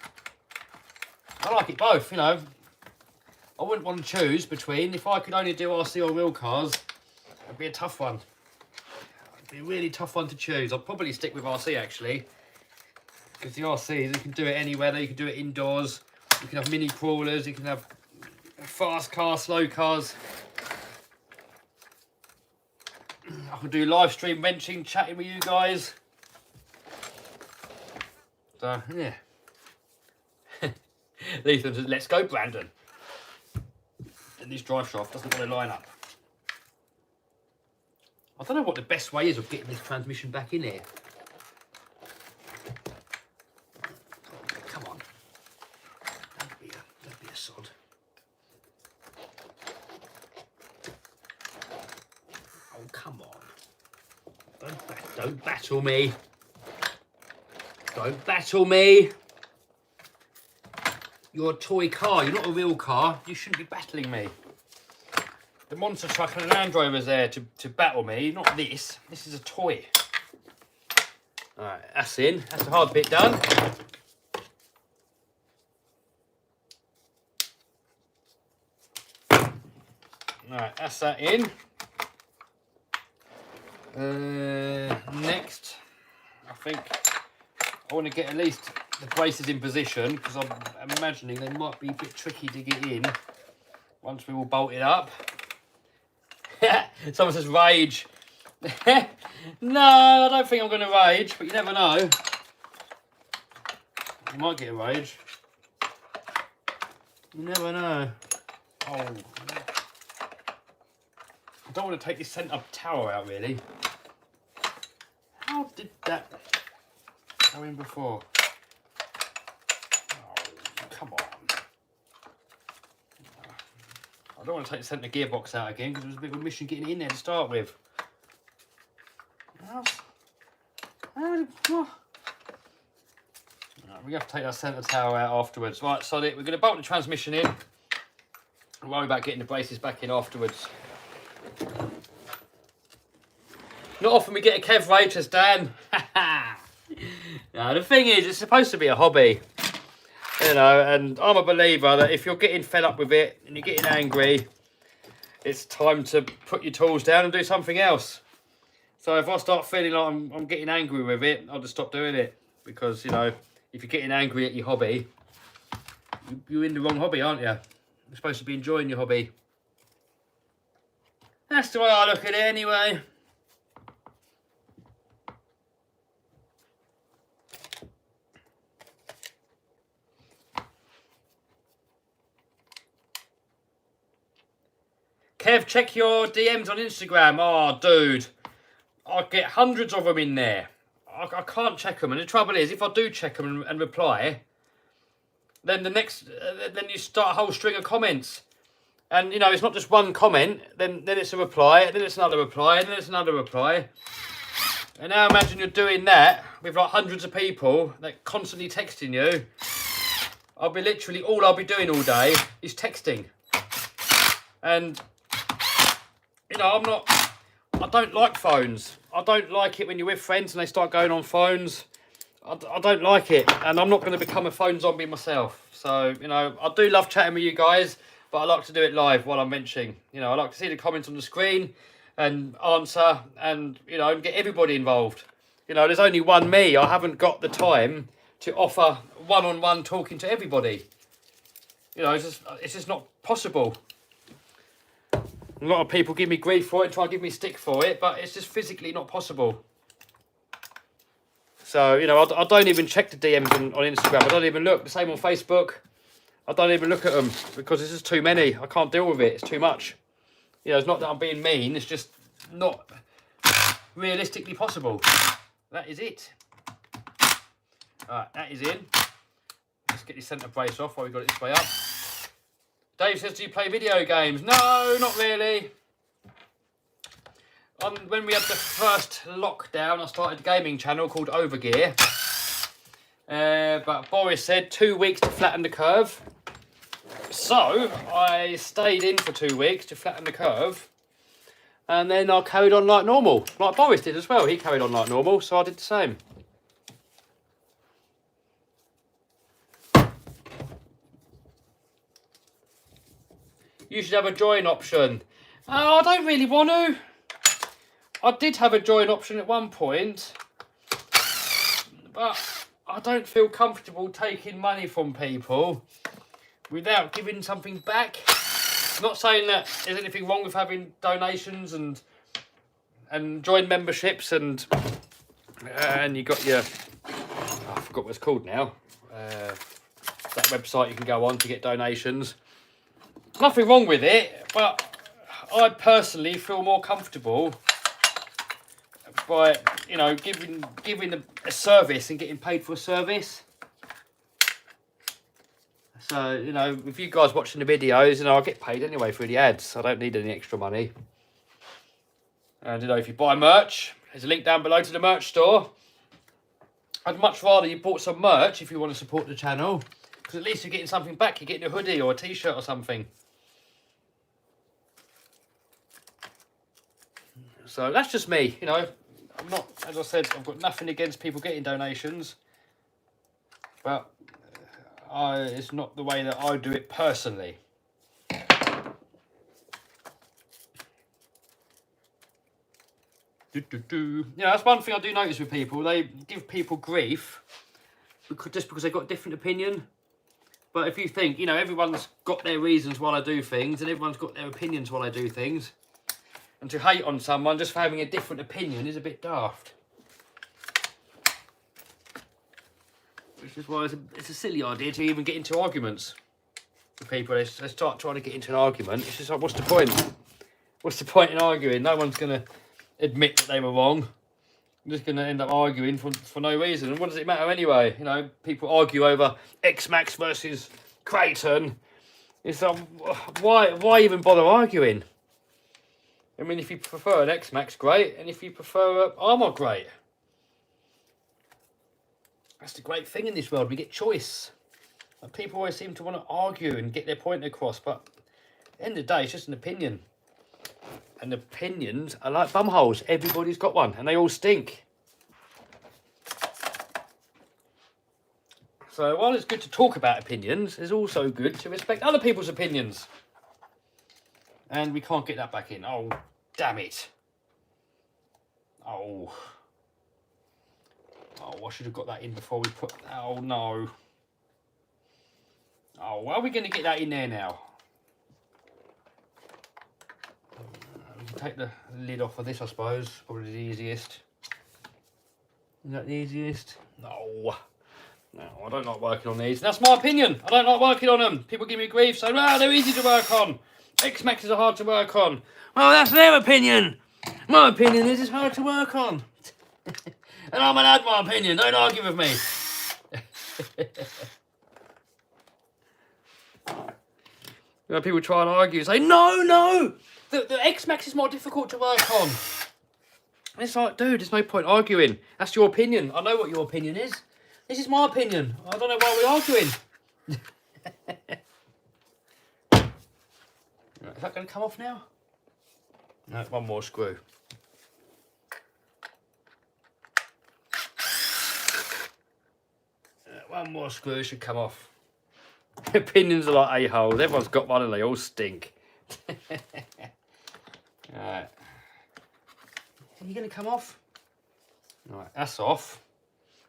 I like it both, you know. I wouldn't want to choose between. If I could only do RC or real cars, it'd be a tough one. It'd be a really tough one to choose. I'd probably stick with RC actually. Because the RCs, you can do it anywhere. You can do it indoors. You can have mini crawlers. You can have fast cars, slow cars. I can do live stream wrenching, chatting with you guys. So, yeah. Ethan says, let's go, Brandon. And this drive shaft doesn't want to line up. I don't know what the best way is of getting this transmission back in here. Come on. Don't be a sod. Oh, come on. Don't battle me. Don't battle me. You're a toy car, you're not a real car. You shouldn't be battling me. The monster truck and the Land Rover's there to battle me, not this. This is a toy. Alright, that's in. That's the hard bit done. Alright, that's that in. Next, I think I want to get at least the braces in position, because I'm imagining they might be a bit tricky to get in once we all bolted up. Someone says rage. No, I don't think I'm going to rage, but you never know. You might get a rage. You never know. Oh, I don't want to take this centre tower out really. How did that go in before? Oh, come on. I don't want to take the centre gearbox out again because it was a bit of a mission getting it in there to start with. Right, we have to take that centre tower out afterwards. Right, so we're going to bolt the transmission in. I'll worry about getting the braces back in afterwards. Not often we get a Kev Waitress, Dan. No, the thing is, it's supposed to be a hobby. You know, and I'm a believer that if you're getting fed up with it and you're getting angry, it's time to put your tools down and do something else. So if I start feeling like I'm getting angry with it, I'll just stop doing it. Because, you know, if you're getting angry at your hobby, you're in the wrong hobby, aren't you? You're supposed to be enjoying your hobby. That's the way I look at it anyway. Kev, check your DMs on Instagram. Oh, dude. I get hundreds of them in there. I can't check them. And the trouble is, if I do check them and reply, then then you start a whole string of comments. And, you know, it's not just one comment. Then it's a reply. Then it's another reply. And then it's another reply. And now imagine you're doing that with like hundreds of people that constantly texting you. All I'll be doing all day is texting. And, you know, I don't like phones. I don't like it when you're with friends and they start going on phones. I don't like it. And I'm not going to become a phone zombie myself. So, you know, I do love chatting with you guys, but I like to do it live while I'm mentioning. You know, I like to see the comments on the screen and answer and, you know, get everybody involved. You know, there's only one me. I haven't got the time to offer one-on-one talking to everybody. You know, it's just not possible. A lot of people give me grief for it and try to give me stick for it, but it's just physically not possible. So, you know, I don't even check the DMs on Instagram. I don't even look. The same on Facebook. I don't even look at them because it's just too many. I can't deal with it. It's too much. You know, it's not that I'm being mean. It's just not realistically possible. That is it. Alright, that is in. Let's get this centre brace off while we've got it this way up. Dave says, do you play video games? No, not really. When we had the first lockdown, I started a gaming channel called Overgear. But Boris said 2 weeks to flatten the curve. So I stayed in for 2 weeks to flatten the curve. And then I carried on like normal. Like Boris did as well. He carried on like normal, so I did the same. You should have a join option. Oh, I don't really want to. I did have a join option at one point. But I don't feel comfortable taking money from people without giving something back. I'm not saying that there's anything wrong with having donations and join memberships and you got your... Oh, I forgot what it's called now. That website you can go on to get donations. Nothing wrong with it, but I personally feel more comfortable by, you know, giving a service and getting paid for a service. So, you know, if you guys watching the videos, you know, I get paid anyway through the ads. I don't need any extra money. And, you know, if you buy merch, there's a link down below to the merch store. I'd much rather you bought some merch if you want to support the channel, because at least you're getting something back. You're getting a hoodie or a t-shirt or something. So that's just me, you know. I'm not, as I said, I've got nothing against people getting donations, but it's not the way that I do it personally. Yeah, that's one thing I do notice with people. They give people grief just because they've got a different opinion. But if you think, you know, everyone's got their reasons why I do things and everyone's got their opinions why I do things. And to hate on someone just for having a different opinion is a bit daft. Which is why it's a silly idea to even get into arguments with people. They start trying to get into an argument. It's just like, what's the point? What's the point in arguing? No one's going to admit that they were wrong. I'm just going to end up arguing for no reason. And what does it matter anyway? You know, people argue over X-Max versus Creighton. It's like, why even bother arguing? I mean, if you prefer an X-Max, great. And if you prefer an arrma, great. That's the great thing in this world. We get choice. And people always seem to want to argue and get their point across. But at the end of the day, it's just an opinion. And the pinions are like bum holes. Everybody's got one and they all stink. So while it's good to talk about opinions, it's also good to respect other people's opinions. And we can't get that back in. Oh, damn it. Oh. Oh, I should have got that in before we put... Oh, no. Oh, how are we going to get that in there now? We can take the lid off of this, I suppose. Probably the easiest. Is that the easiest? No. No, I don't like working on these. That's my opinion. I don't like working on them. People give me grief saying, "Ah, they're easy to work on. X-Maxes are hard to work on." Well, that's their opinion. My opinion is it's hard to work on. And I'm allowed my opinion. Don't argue with me. You know, people try and argue, say, no, the X-Max is more difficult to work on. And it's like, dude, there's no point arguing. That's your opinion. I know what your opinion is. This is my opinion. I don't know why we're arguing. Right, is that going to come off now? No, one more screw. One more screw should come off. Opinions are like a-holes. Everyone's got one and they all stink. Right. Are you going to come off? Right, that's off.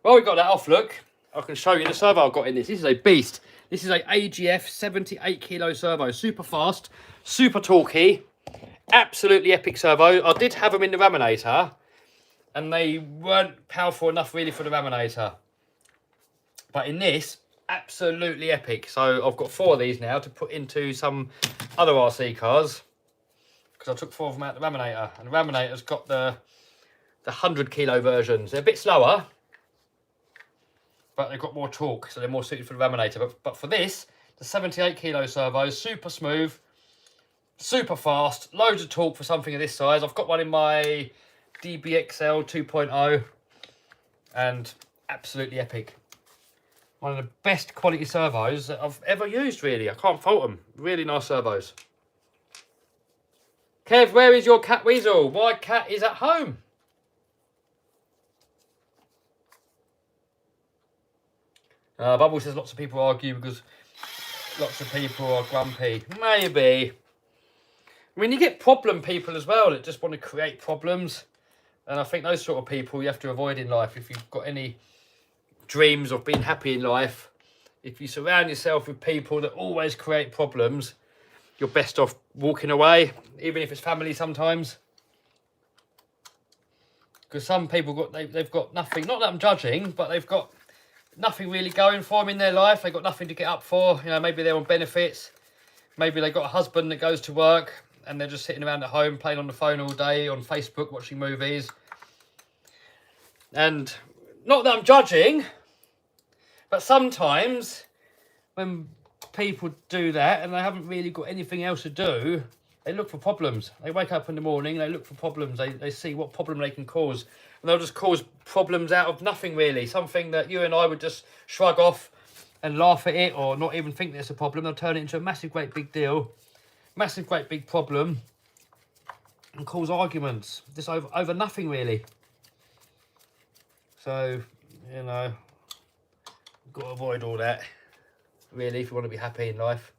Well, we've got that off, look. I can show you the servo I've got in this. This is a beast. This is a AGF 78 kilo servo. Super fast, super torquey. Absolutely epic servo. I did have them in the raminator, and they weren't powerful enough really for the raminator. But in this, absolutely epic. So I've got 4 of these now to put into some other RC cars, because I took 4 of them out of the raminator, and the raminator's got the 100 kilo versions. They're a bit slower, but they've got more torque, so they're more suited for the raminator. But for this, the 78 kilo servo, super smooth, super fast, loads of torque for something of this size. I've got one in my DBXL 2.0, and absolutely epic. One of the best quality servos that I've ever used, really. I can't fault them. Really nice servos. Kev, where is your cat Weasel? My cat is at home. Bubble says lots of people argue because lots of people are grumpy. Maybe. I mean, you get problem people as well that just want to create problems. And I think those sort of people you have to avoid in life. If you've got any dreams of being happy in life, if you surround yourself with people that always create problems, you're best off walking away, even if it's family sometimes. Because some people they've got nothing, not that I'm judging, but they've got nothing really going for them in their life. They've got nothing to get up for. You know, maybe they're on benefits. Maybe they've got a husband that goes to work and they're just sitting around at home playing on the phone all day, on Facebook, watching movies. And not that I'm judging, but sometimes when people do that and they haven't really got anything else to do, they look for problems. They wake up in the morning, they look for problems. They see what problem they can cause. And they'll just cause problems out of nothing, really. Something that you and I would just shrug off and laugh at it, or not even think there's a problem. They'll turn it into a massive, great big deal. Massive, great big problem. And cause arguments. Just over nothing, really. So, you know, got to avoid all that, really, if you want to be happy in life.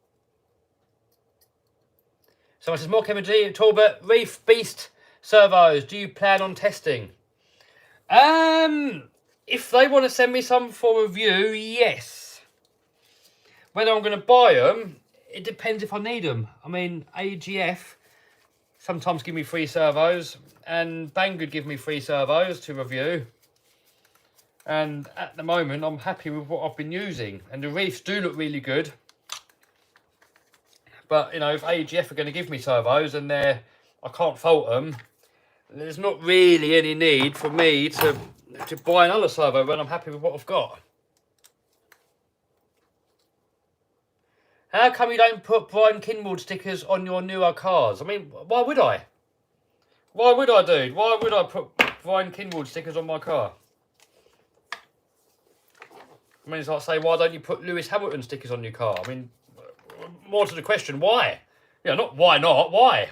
Someone says, more Kevin G, Talbot, Reef Beast servos, do you plan on testing? If they want to send me some for review, yes. Whether I'm going to buy them, it depends if I need them. I mean, AGF sometimes give me free servos, and Banggood give me free servos to review. And at the moment, I'm happy with what I've been using. And the reefs do look really good. But, you know, if AGF are going to give me servos and I can't fault them, there's not really any need for me to buy another servo when I'm happy with what I've got. How come you don't put Brian Kinwald stickers on your newer cars? I mean, why would I? Why would I, dude? Why would I put Brian Kinwald stickers on my car? I mean, it's like saying, why don't you put Lewis Hamilton stickers on your car? I mean, more to the question, why? Yeah, not why not, why?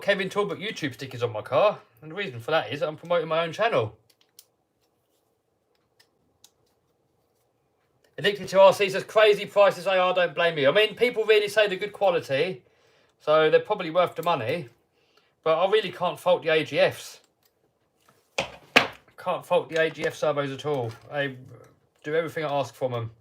got Kevin Talbot YouTube stickers on my car. And the reason for that is that I'm promoting my own channel. Addicted to RCs as crazy prices they are, don't blame me. I mean, people really say they're good quality, so they're probably worth the money. But I really can't fault the AGFs. Can't fault the AGF servos at all. They do everything I ask from them.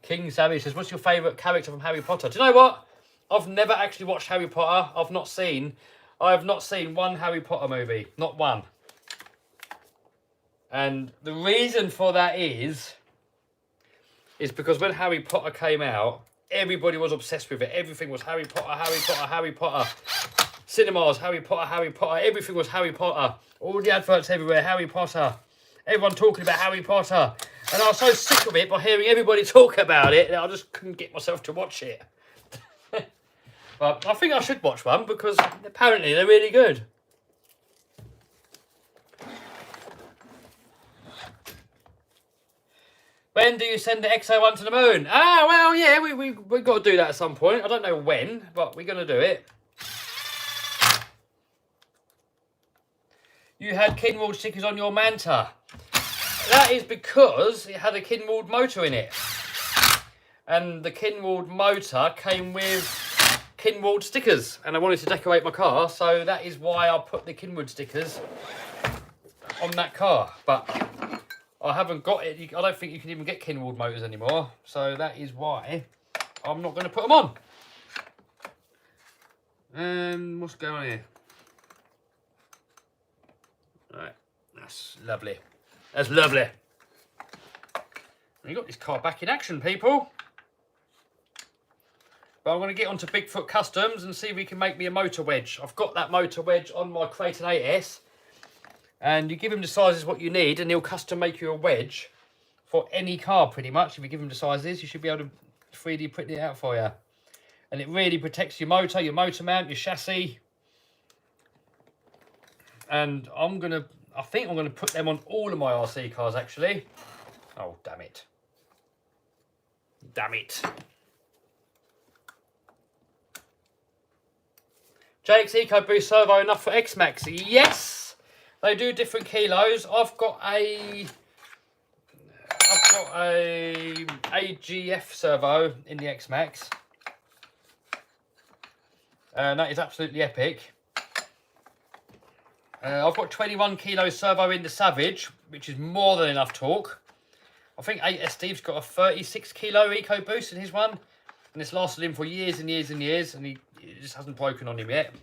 King Savage says, what's your favourite character from Harry Potter? Do you know what? I've never actually watched Harry Potter. I have not seen one Harry Potter movie. Not one. And the reason for that is because when Harry Potter came out, everybody was obsessed with it. Everything was Harry Potter, Harry Potter, Harry Potter. Cinemas, Harry Potter, Harry Potter. Everything was Harry Potter. All the adverts everywhere, Harry Potter. Everyone talking about Harry Potter. And I was so sick of it by hearing everybody talk about it that I just couldn't get myself to watch it. But I think I should watch one because apparently they're really good. When do you send the XO1 to the moon? Ah, well, yeah, we've got to do that at some point. I don't know when, but we're going to do it. You had Kinwald stickers on your Manta. That is because it had a Kinwald motor in it. And the Kinwald motor came with Kinwald stickers. And I wanted to decorate my car, so that is why I put the Kinwald stickers on that car. But I haven't got it. I don't think you can even get Kinwald motors anymore. So that is why I'm not going to put them on. What's going on here? Right, that's lovely. That's lovely. We got this car back in action, people. But I'm going to get onto Bigfoot Customs and see if we can make me a motor wedge. I've got that motor wedge on my Creighton 8S. And you give him the sizes what you need and he'll custom make you a wedge for any car pretty much. If you give him the sizes, you should be able to 3D print it out for you. And it really protects your motor mount, your chassis. And I think I'm going to put them on all of my RC cars actually. Oh, damn it. Damn it. Jake's EcoBoost servo enough for X-Max? Yes, they do different kilos. I've got a AGF servo in the X-Max. And that is absolutely epic. I've got 21 kilo servo in the Savage, which is more than enough torque. I think 8S Steve's got a 36 kilo EcoBoost in his one. And it's lasted him for years and years and years. And it just hasn't broken on him yet.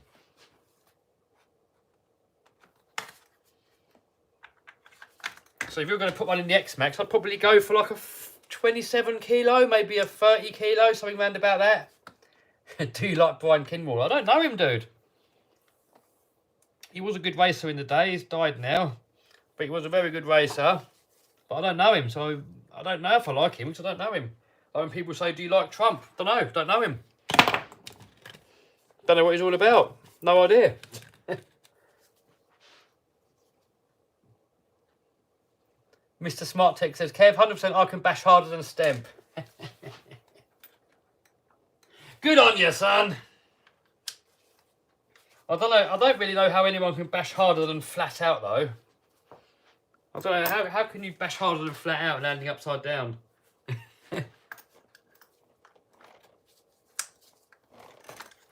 So if you're going to put one in the X-Max, I'd probably go for like a 27 kilo, maybe a 30 kilo, something round about that. Do you like Brian Kinwald? I don't know him, dude. He was a good racer in the day. He's died now. But he was a very good racer. But I don't know him, so I don't know if I like him, because I don't know him. Like when people say, do you like Trump? Don't know him. Don't know what he's all about. No idea. Mr. Smart Tech says, Kev, 100% I can bash harder than Stemp. Good on you, son. I don't know. I don't really know how anyone can bash harder than flat out, though. I don't know. How can you bash harder than flat out landing upside down?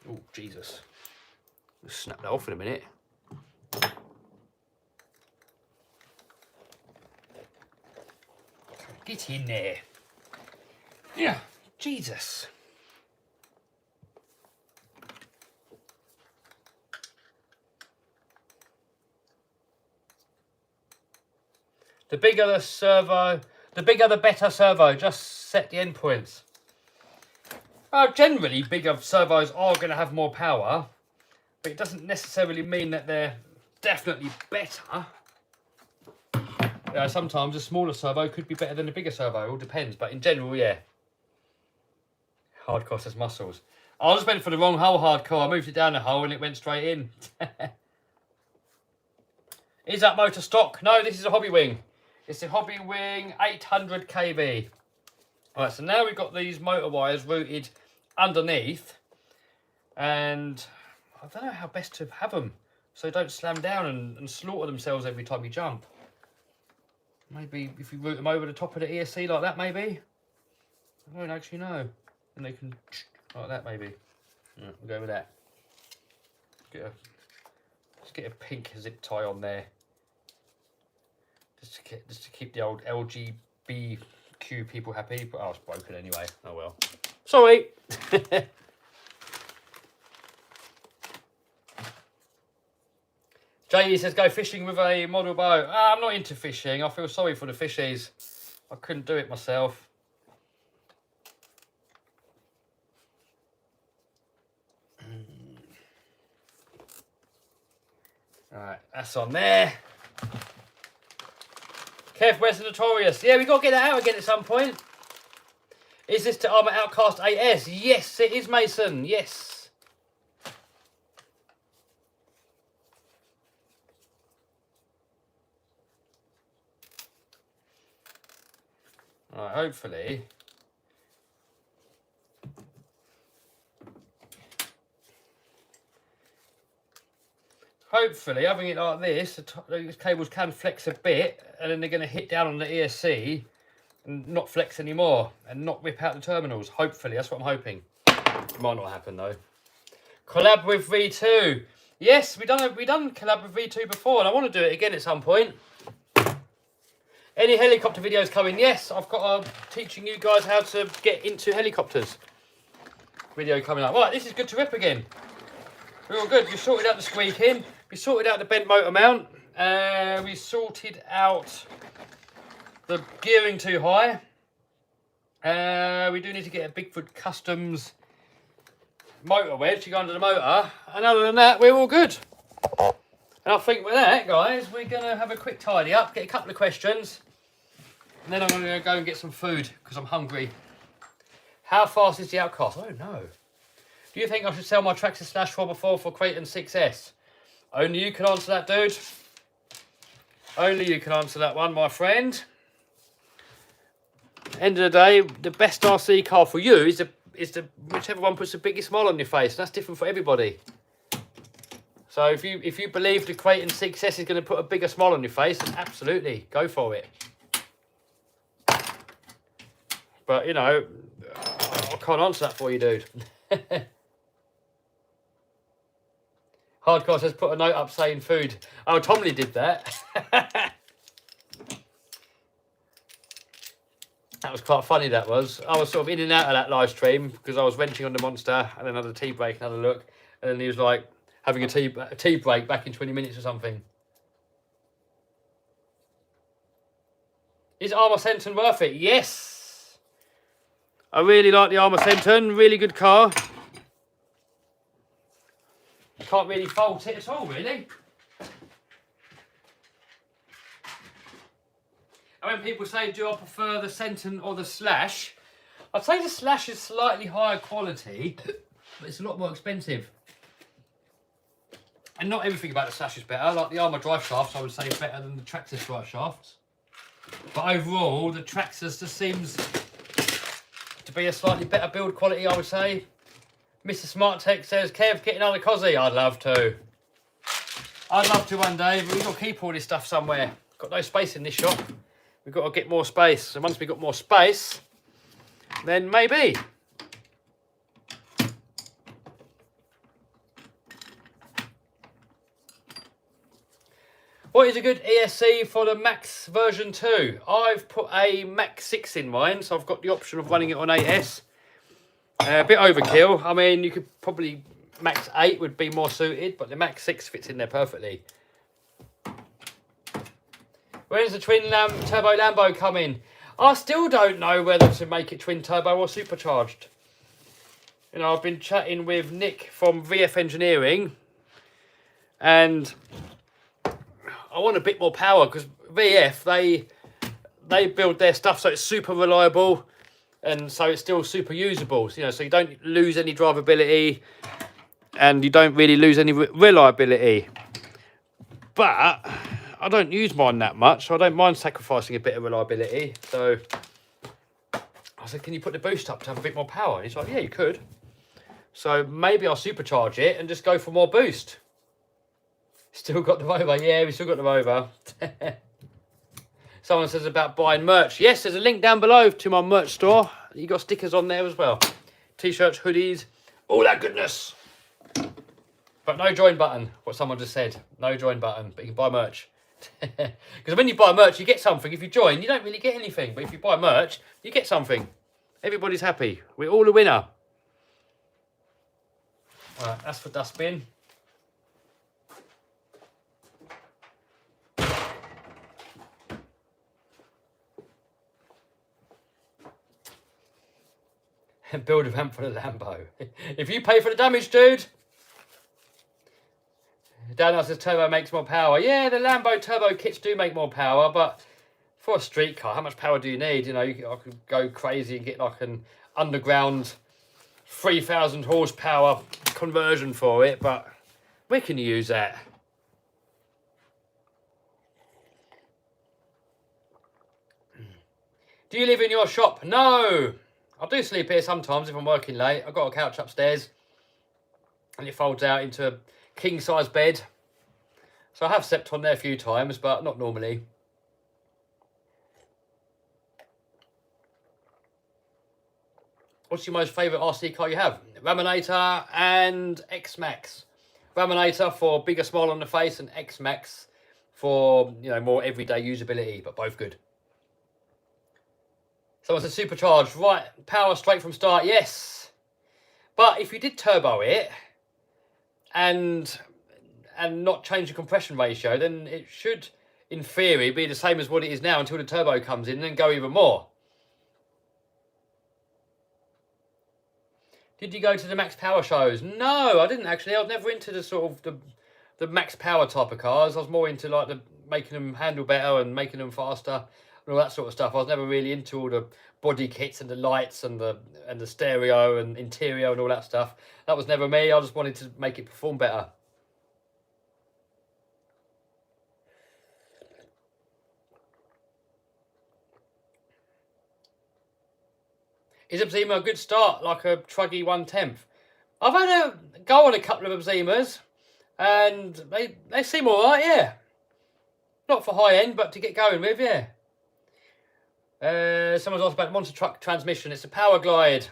Oh, Jesus. I'll snap that off in a minute. Get in there. Yeah, Jesus. The bigger the servo, the bigger the better servo. Just set the endpoints. Generally, bigger servos are going to have more power, but it doesn't necessarily mean that they're definitely better. Sometimes a smaller servo could be better than a bigger servo. It all depends, but in general, yeah. Hardcore says muscles. I just went for the wrong hole, hardcore. I moved it down the hole and it went straight in. Is that motor stock? No, this is a Hobby Wing. It's a Hobby Wing 800 kV. Alright, so now we've got these motor wires routed underneath, and I don't know how best to have them so they don't slam down and slaughter themselves every time you jump. Maybe if you route them over the top of the ESC like that, maybe? I don't actually know. And they can, like that maybe. Yeah, we'll go with that. Let's get a pink zip tie on there. Just to keep the old LGBTQ people happy. But oh, it's broken anyway. Oh well. Sorry. JE says go fishing with a model boat. I'm not into fishing. I feel sorry for the fishies. I couldn't do it myself. Alright, that's on there. Kev, where's the Notorious? Yeah, we got to get that out again at some point. Is this to arrma Outcast 8S? Yes, it is, Mason. Yes. Alright, hopefully. Hopefully, having it like this, these cables can flex a bit, and then they're going to hit down on the ESC and not flex anymore, and not rip out the terminals. Hopefully, that's what I'm hoping. It might not happen though. Collab with V2. Yes, we done collab with V2 before, and I want to do it again at some point. Any helicopter videos coming? Yes, I've got teaching you guys how to get into helicopters video coming up. Right, this is good to rip again. We're all good. We sorted out the squeak in. We sorted out the bent motor mount. We sorted out the gearing too high. We do need to get a Bigfoot Customs motor wedge to go under the motor. And other than that, we're all good. And I think with that, guys, we're going to have a quick tidy up, get a couple of questions. And then I'm going to go and get some food because I'm hungry. How fast is the Outcast? I don't know. Do you think I should sell my Traxxas /4x4 for Creighton 6S? Only you can answer that, dude. Only you can answer that one, my friend. End of the day, the best RC car for you is the whichever one puts the biggest smile on your face. That's different for everybody. So if you believe the Creighton 6S is going to put a bigger smile on your face, then absolutely go for it. But you know, I can't answer that for you, dude. Hardcore says put a note up saying food. Oh, Tomley did that. That was quite funny, that was. I was sort of in and out of that live stream because I was wrenching on the monster and then had a tea break, another look. And then he was like having a tea break back in 20 minutes or something. Is arrma Centon worth it? Yes! I really like the arrma Centon. Really good car. Can't really fault it at all, really. And when people say, do I prefer the Centon or the Slash? I'd say the Slash is slightly higher quality, but it's a lot more expensive. And not everything about the Slash is better. Like the arrma drive shafts, I would say, better than the Traxxas drive shafts. But overall, the Traxxas just seems to be a slightly better build quality, I would say. Mr. Smart Tech says, Kev, get another Cozzy. I'd love to. I'd love to one day, but we've got to keep all this stuff somewhere. Got no space in this shop. We've got to get more space. And once we've got more space, then maybe. What is a good ESC for the Max version 2? I've put a Max 6 in mine, so I've got the option of running it on 8S. A bit overkill. I mean, you could probably... Max 8 would be more suited, but the Max 6 fits in there perfectly. When's the twin turbo Lambo coming? I still don't know whether to make it twin turbo or supercharged. You know, I've been chatting with Nick from VF Engineering, and I want a bit more power because VF, they build their stuff so it's super reliable. And so it's still super usable, you know, so you don't lose any drivability and you don't really lose any reliability. But I don't use mine that much, so I don't mind sacrificing a bit of reliability. So I said, can you put the boost up to have a bit more power? And he's like, yeah, you could. So maybe I'll supercharge it and just go for more boost. Still got the Rover. Yeah, we still got the Rover. Someone says about buying merch. Yes, there's a link down below to my merch store. You got stickers on there as well. T-shirts, hoodies, all that goodness. But no join button, what someone just said. No join button, but you can buy merch. Because when you buy merch, you get something. If you join, you don't really get anything. But if you buy merch, you get something. Everybody's happy. We're all a winner. Right, that's for dustbin. And build a ramp for the Lambo. If you pay for the damage, dude. Dan says turbo makes more power. Yeah, the Lambo turbo kits do make more power, but for a street car, how much power do you need? You know, I could go crazy and get like an underground 3,000 horsepower conversion for it, but where can you use that? Do you live in your shop? No. I do sleep here sometimes if I'm working late. I've got a couch upstairs and it folds out into a king-size bed. So I have slept on there a few times, but not normally. What's your most favourite RC car you have? Raminator and X-Max. Raminator for bigger smile on the face and X-Max for, you know, more everyday usability, but both good. Someone said supercharged, right, power straight from start, yes. But if you did turbo it and not change the compression ratio, then it should, in theory, be the same as what it is now until the turbo comes in and then go even more. Did you go to the max power shows? No, I didn't actually. I was never into the sort of the max power type of cars. I was more into like making them handle better and making them faster and all that sort of stuff. I was never really into all the body kits and the lights and the stereo and interior and all that stuff. That was never me. I just wanted to make it perform better. Is Abzima a good start, like a Truggy 1/10? I've had a go on a couple of Abzimas, and they seem all right, yeah. Not for high end, but to get going with, yeah. Someone's asked about the monster truck transmission. It's a Power Glide.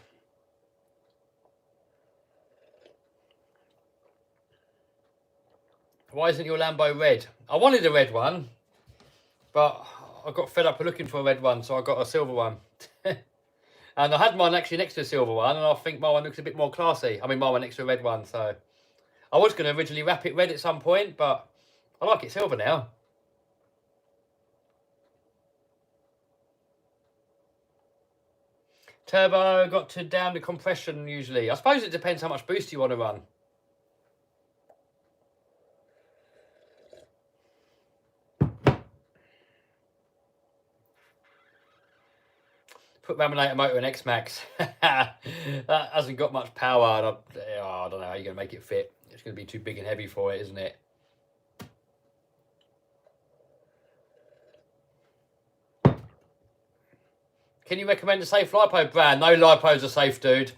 Why isn't your Lambo red? I wanted a red one, but I got fed up of looking for a red one, so I got a silver one. And I had mine actually next to a silver one, and I think my one looks a bit more classy. I mean, my one next to a red one, so... I was going to originally wrap it red at some point, but I like it silver now. Turbo got to down the compression usually. I suppose it depends how much boost you want to run. Put Raminator motor in X-Max. That hasn't got much power. And I don't know how you're going to make it fit. It's going to be too big and heavy for it, isn't it? Can you recommend a safe LiPo brand? No LiPos are safe, dude.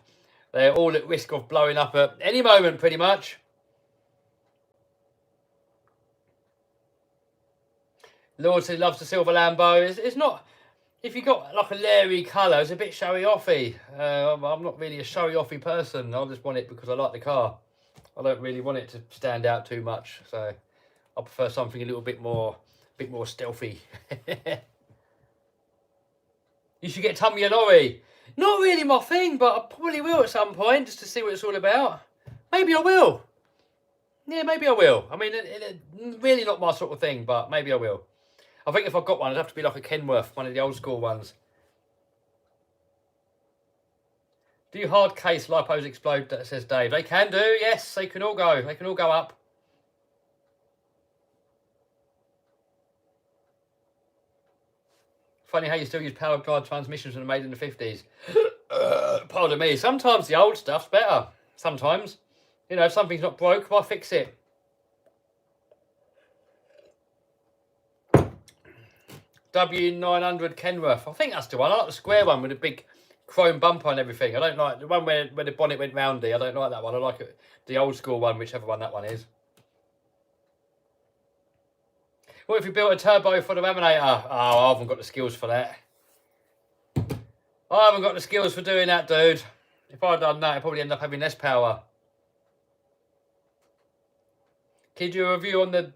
They're all at risk of blowing up at any moment, pretty much. Lord says he loves the silver Lambo. It's not... If you got like a leery colour, it's a bit showy-offy. I'm not really a showy-offy person. I just want it because I like the car. I don't really want it to stand out too much. So I prefer something a little bit more stealthy. You should get Tummy a lorry. Not really my thing, but I probably will at some point just to see what it's all about. Maybe I will. Yeah, maybe I will. I mean, really not my sort of thing, but maybe I will. I think if I got one, it'd have to be like a Kenworth, one of the old school ones. Do you hard case LiPos explode? That says Dave. They can do, yes. They can all go. They can all go up. Funny how you still use power glide transmissions when they're made in the 50s. Pardon me. Sometimes the old stuff's better. Sometimes. You know, if something's not broke, why fix it? W900 Kenworth. I think that's the one. I like the square one with a big chrome bumper and everything. I don't like the one where the bonnet went roundy. I don't like that one. I like it, the old school one, whichever one that one is. What if you built a turbo for the laminator? Oh, I haven't got the skills for that. I haven't got the skills for doing that, dude. If I'd done that, I'd probably end up having less power. Can you do a review on the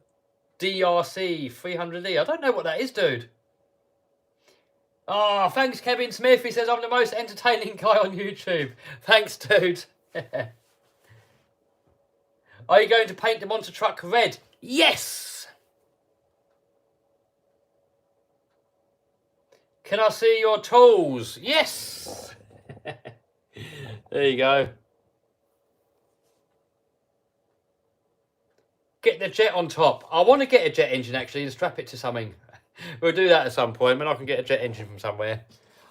DRC 300E? I don't know what that is, dude. Oh, thanks, Kevin Smith. He says, I'm the most entertaining guy on YouTube. Thanks, dude. Are you going to paint the monster truck red? Yes! Can I see your tools? Yes! There you go. Get the jet on top. I want to get a jet engine, actually, and strap it to something. We'll do that at some point when I can get a jet engine from somewhere.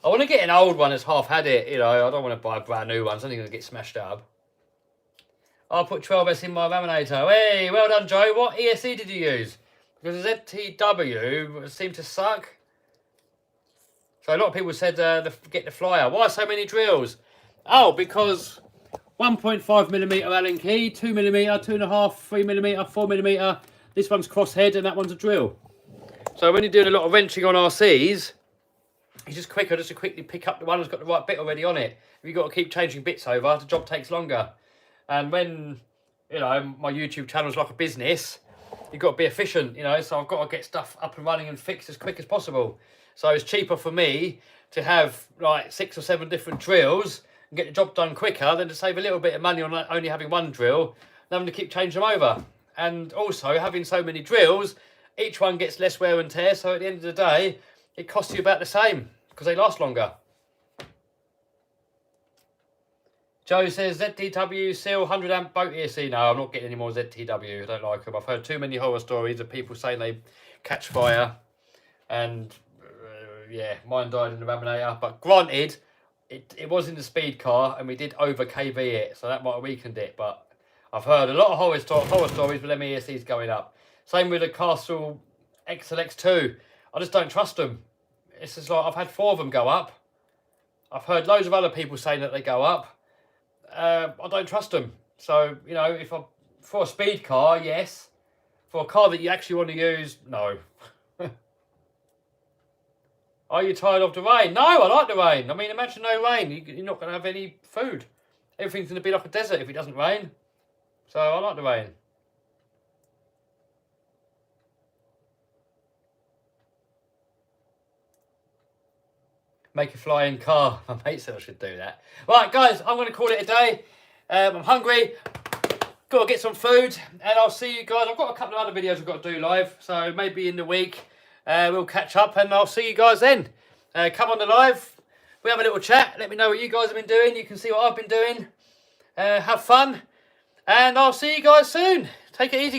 I want to get an old one that's half had it, you know. I don't want to buy a brand new one. It's only going to get smashed up. I'll put 12S in my laminator. Hey, well done, Joe. What ESC did you use? Because the ZTW seemed to suck. So a lot of people said get the flyer. Why so many drills? Oh, because 1.5mm Allen key, 2mm, 2.5, 3mm, 4mm. This one's crosshead and that one's a drill. So when you're doing a lot of wrenching on RCs, it's just quicker just to quickly pick up the one that's got the right bit already on it. If you've got to keep changing bits over, the job takes longer. And when, you know, my YouTube channel's like a business, you've got to be efficient, you know, so I've got to get stuff up and running and fixed as quick as possible. So it's cheaper for me to have like 6 or 7 different drills and get the job done quicker than to save a little bit of money on only having one drill and having to keep changing them over. And also having so many drills, each one gets less wear and tear, so at the end of the day, it costs you about the same because they last longer. Joe says, ZTW seal 100 amp boat ESC. No, I'm not getting any more ZTW. I don't like them. I've heard too many horror stories of people saying they catch fire. And yeah, mine died in the laminator. But granted, it was in the speed car and we did over KV it. So that might have weakened it. But I've heard a lot of horror stories with them ESCs going up. Same with the Castle XLX2. I just don't trust them. It's just like I've had 4 of them go up. I've heard loads of other people saying that they go up. I don't trust them. So, you know, for a speed car, yes. For a car that you actually want to use, no. Are you tired of the rain? No, I like the rain. I mean, imagine no rain. You're not going to have any food. Everything's going to be like a desert if it doesn't rain. So I like the rain. Make a flying car. My mate said I should do that. Right, guys, I'm going to call it a day. I'm hungry. Got to get some food. And I'll see you guys. I've got a couple of other videos I've got to do live. So maybe in the week we'll catch up. And I'll see you guys then. Come on the live. We have a little chat. Let me know what you guys have been doing. You can see what I've been doing. Have fun. And I'll see you guys soon. Take it easy, guys.